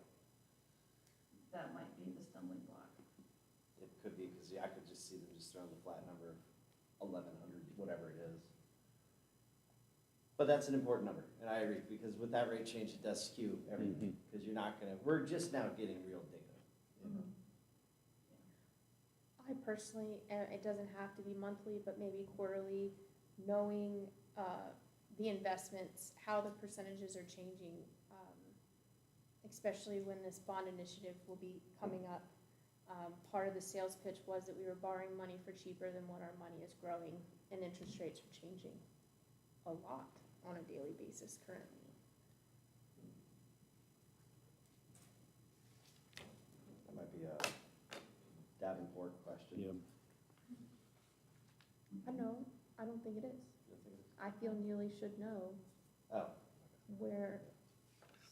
That might be the stumbling block. it could be, because I could just see them just throwing the flat number of 1,100, whatever it is. But that's an important number, and I agree, because with that rate change, it does skew everything, because you're not gonna, we're just now getting real data. you know? I personally, and it doesn't have to be monthly, but maybe quarterly, knowing the investments, how the percentages are changing, especially when this bond initiative will be coming up. Part of the sales pitch was that we were borrowing money for cheaper than what our money is growing, and interest rates are changing a lot on a daily basis currently. That might be a Davenport question. Yeah. I don't think it is. You don't think it is? I feel Neely should know Oh, where,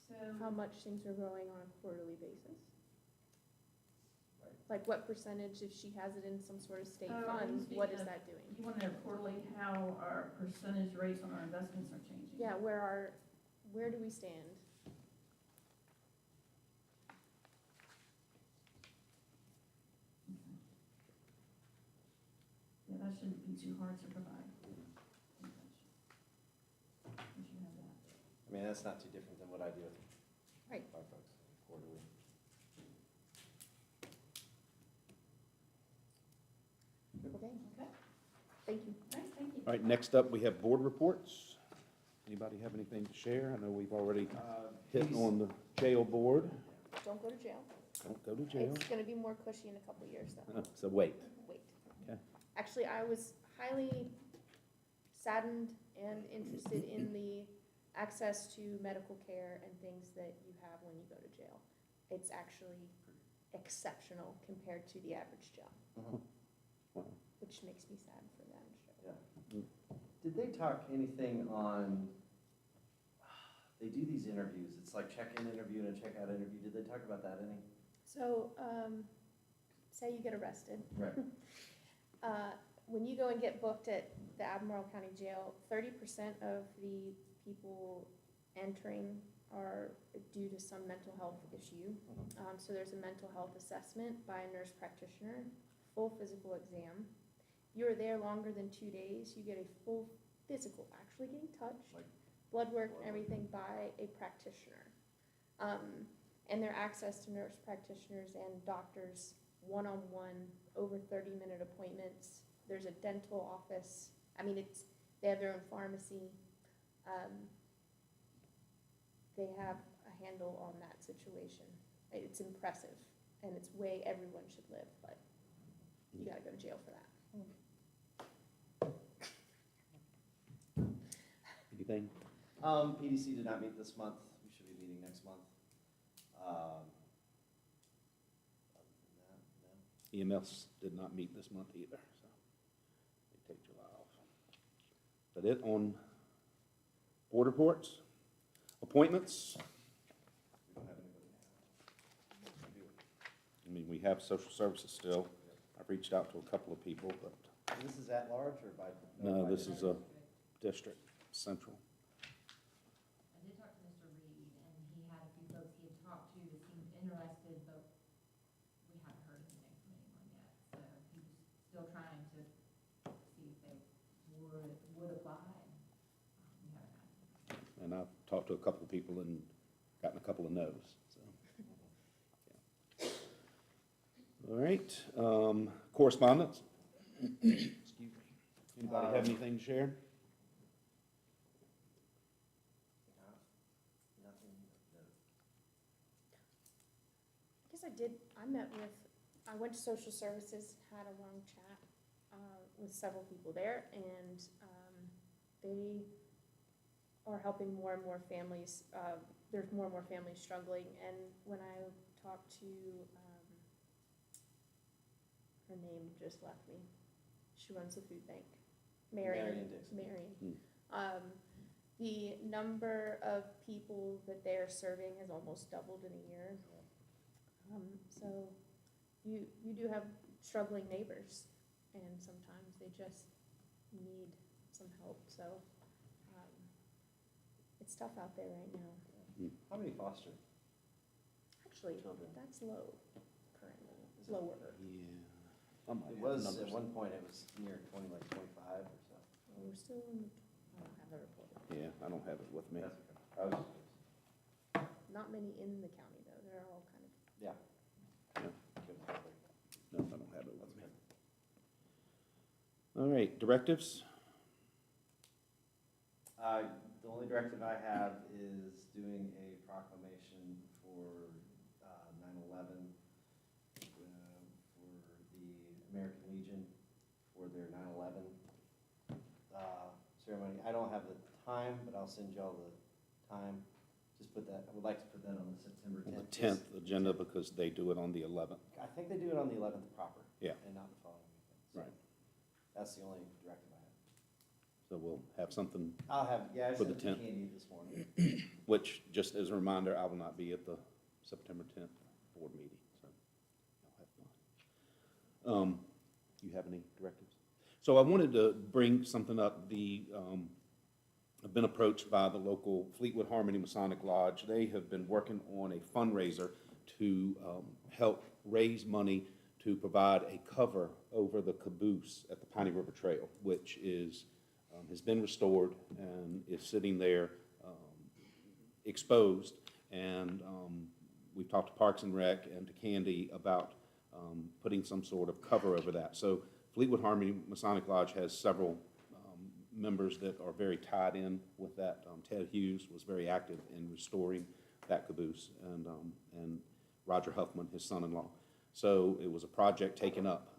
So, how much things are growing on a quarterly basis. Right. Like what percentage, if she has it in some sort of state Oh, are you fund, what speaking is of- that doing? you want to know quarterly how our percentage rates on our investments are changing? Yeah, where do we stand? Yeah, that shouldn't be too hard to provide. We should have that. I mean, that's not too different than what I do with Right. my folks quarterly. Okay, Okay, thank you. nice, thank you. All right, next up, we have board reports. Anybody have anything to share? I know we've already hit on the jail board. Don't go to jail. Don't go to jail. It's gonna be more cushy in a couple years though. So wait. Wait. Okay. Actually, I was highly saddened and interested in the access to medical care and things that you have when you go to jail. It's actually exceptional compared to the average jail, Wow. which makes me sad for that. Yeah. Did they talk anything on, they do these interviews, it's like check-in interview and a check-out interview, did they talk about that any? So, say you get arrested. Right. When you go and get booked at the Albemarle County Jail, 30% of the people entering are due to some mental health issue. So there's a mental health assessment by a nurse practitioner, full physical exam. You're there longer than 2 days, you get a full physical, actually getting touched, Like blood work and everything by a practitioner. And their access to nurse practitioners and doctors one-on-one, over 30-minute appointments there's a dental office. I mean, they have their own pharmacy. They have a handle on that situation. It's impressive, and it's way everyone should live, but you gotta go to jail for that. Anything? PDC did not meet this month. We should be meeting next month. Other than that, no. EMS did not meet this month either, so they take July off. But it on board reports, appointments. We don't have anybody now. I mean, we have social services still. I've reached out to a couple of people, but This is at large or by? no, by this is a district? district, central. I did talk to Mr. Reed, and he had a few folks he had talked to that seemed interested, but we haven't heard anything from anyone yet. So he was still trying to see if they would apply, and we haven't had anything. And I've talked to a couple of people and gotten a couple of no's, so. Yeah. All right, correspondence? Excuse me. Anybody have anything to share? Nothing, no. I guess I went to social services, had a long chat with several people there, and they are helping more and more families. There's more and more families struggling, and when I talked to, her name just left me, she runs the food bank, Marion Dixon. Marion. The number of people that they are serving has almost doubled in a year. So you do have struggling neighbors, and sometimes they just need some help, so it's tough out there right now. How many foster? Actually, Children. that's low currently, Is it? lower. Yeah. I might It have was, numbers. at one point, it was near 20, like 25 or so. We're still in, I don't have the report. Yeah, I don't have it with me. That's okay. I was just curious. Not many in the county, though. They're all kind of, Yeah. Yeah. Good. No, I don't have it with me. All right, directives? The only directive I have is doing a proclamation for 9/11 for the American Legion for their 9/11 ceremony. I don't have the time, but I'll send y'all the time. Just put that, I would like to put that on the September 10th. The 10th agenda, because they do it on the 11th. I think they do it on the 11th proper. Yeah. And not the following weekend. So Right. That's the only directive I have. So we'll have something, I'll have, yeah, I For the sent it to 10th. Candy this morning. which, just as a reminder, I will not be at the September 10th board meeting, so I'll have fun. You have any directives? So I wanted to bring something up. I've been approached by the local Fleetwood Harmony Masonic Lodge. They have been working on a fundraiser to help raise money to provide a cover over the caboose at the Piney River Trail, which is, has been restored and is sitting there exposed. And we've talked to Parks and Rec and to Candy about putting some sort of cover over that. So Fleetwood Harmony Masonic Lodge has several members that are very tied in with that. Ted Hughes was very active in restoring that caboose, and Roger Huffman, his son-in-law. So it was a project taken up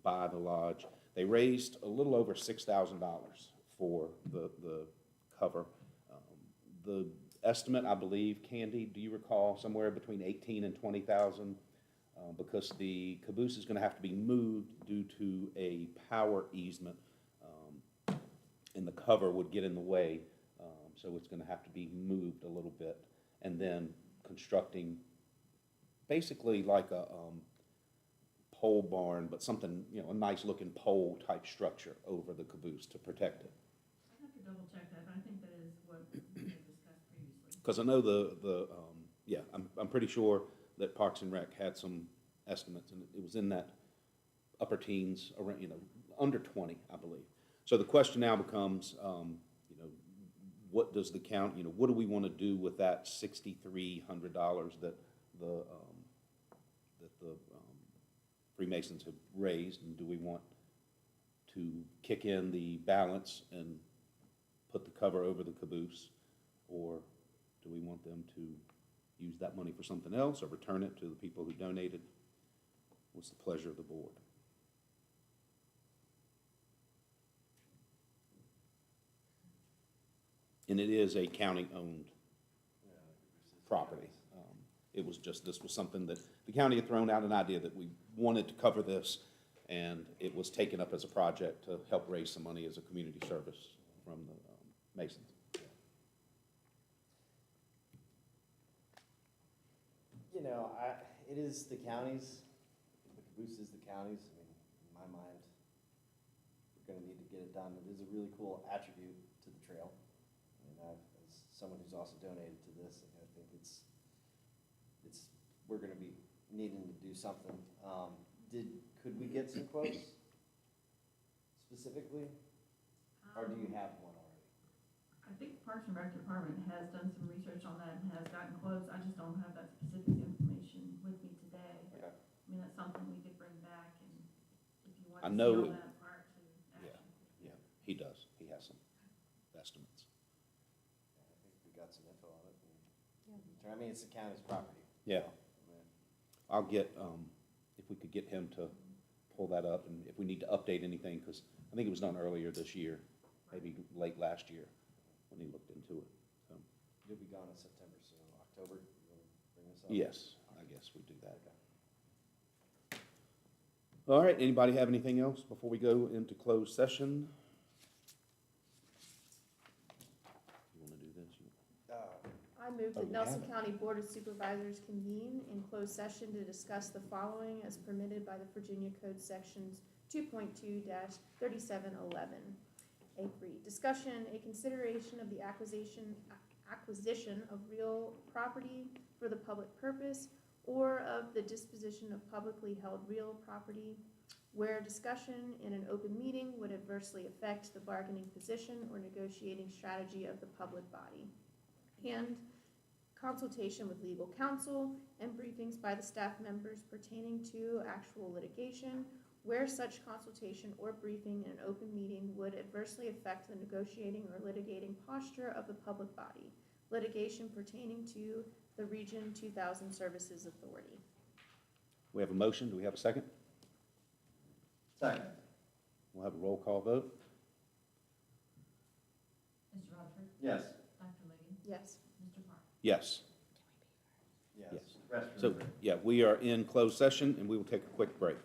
by the lodge. They raised a little over $6,000 for the cover. The estimate, I believe, Candy, do you recall, somewhere between 18 and 20,000? Because the caboose is going to have to be moved due to a power easement, and the cover would get in the way, so it's going to have to be moved a little bit, and then constructing basically like a pole barn, but something, a nice looking pole type structure over the caboose to protect it. I'd have to double check that, but I think that is what we had discussed previously. Because I know I'm pretty sure that Parks and Rec had some estimates, and it was in that upper teens, around, under 20, I believe. So the question now becomes, what does the county, what do we want to do with that $6,300 that the Freemasons have raised, and do we want to kick in the balance and put the cover over the caboose? Or do we want them to use that money for something else or return it to the people who donated? What's the pleasure of the board? And it is a county-owned property. It was just, this was something that the county had thrown out an idea that we wanted to cover this, and it was taken up as a project to help raise some money as a community service from the Masons. You know, it is the counties, the caboose is the counties. I mean, in my mind, we're gonna need to get it done. It is a really cool attribute to the trail. I mean, as someone who's also donated to this, I think we're gonna be needing to do something. Could we get some quotes specifically, or do you have one already? I think Parks and Rec Department has done some research on that and has gotten quotes. I just don't have that specific information with me today. Okay. I mean, that's something we could bring back, and if you want I to know- see all that prior to action. Yeah, he does. He has some estimates. Yeah, I think we got some info on it. I mean, it's the county's property. Yeah. I mean, I'll get, if we could get him to pull that up, and if we need to update anything, because I think it was done earlier this year, maybe late last year, when he looked into it, so. You'll be gone in September, so October, you wanna bring this up? Yes, I guess we do that. All right, anybody have anything else before we go into closed session? You wanna do this? I move Oh, that we Nelson have it. County Board of Supervisors convene in closed session to discuss the following as permitted by the Virginia Code Sections 2.2-3711. A3, discussion, a consideration of the acquisition of real property for the public purpose or of the disposition of publicly held real property where discussion in an open meeting would adversely affect the bargaining position or negotiating strategy of the public body. And consultation with legal counsel and briefings by the staff members pertaining to actual litigation where such consultation or briefing in an open meeting would adversely affect the negotiating or litigating posture of the public body. Litigation pertaining to the Region 2000 Services Authority. We have a motion. Do we have a second? Second. We'll have a roll call vote. Mr. Rutherford? Yes. Dr. Ligon? Yes. Mr. Park? Yes. Yes. Yes. Rest So, yeah, we are in closed session, and we will take a quick break.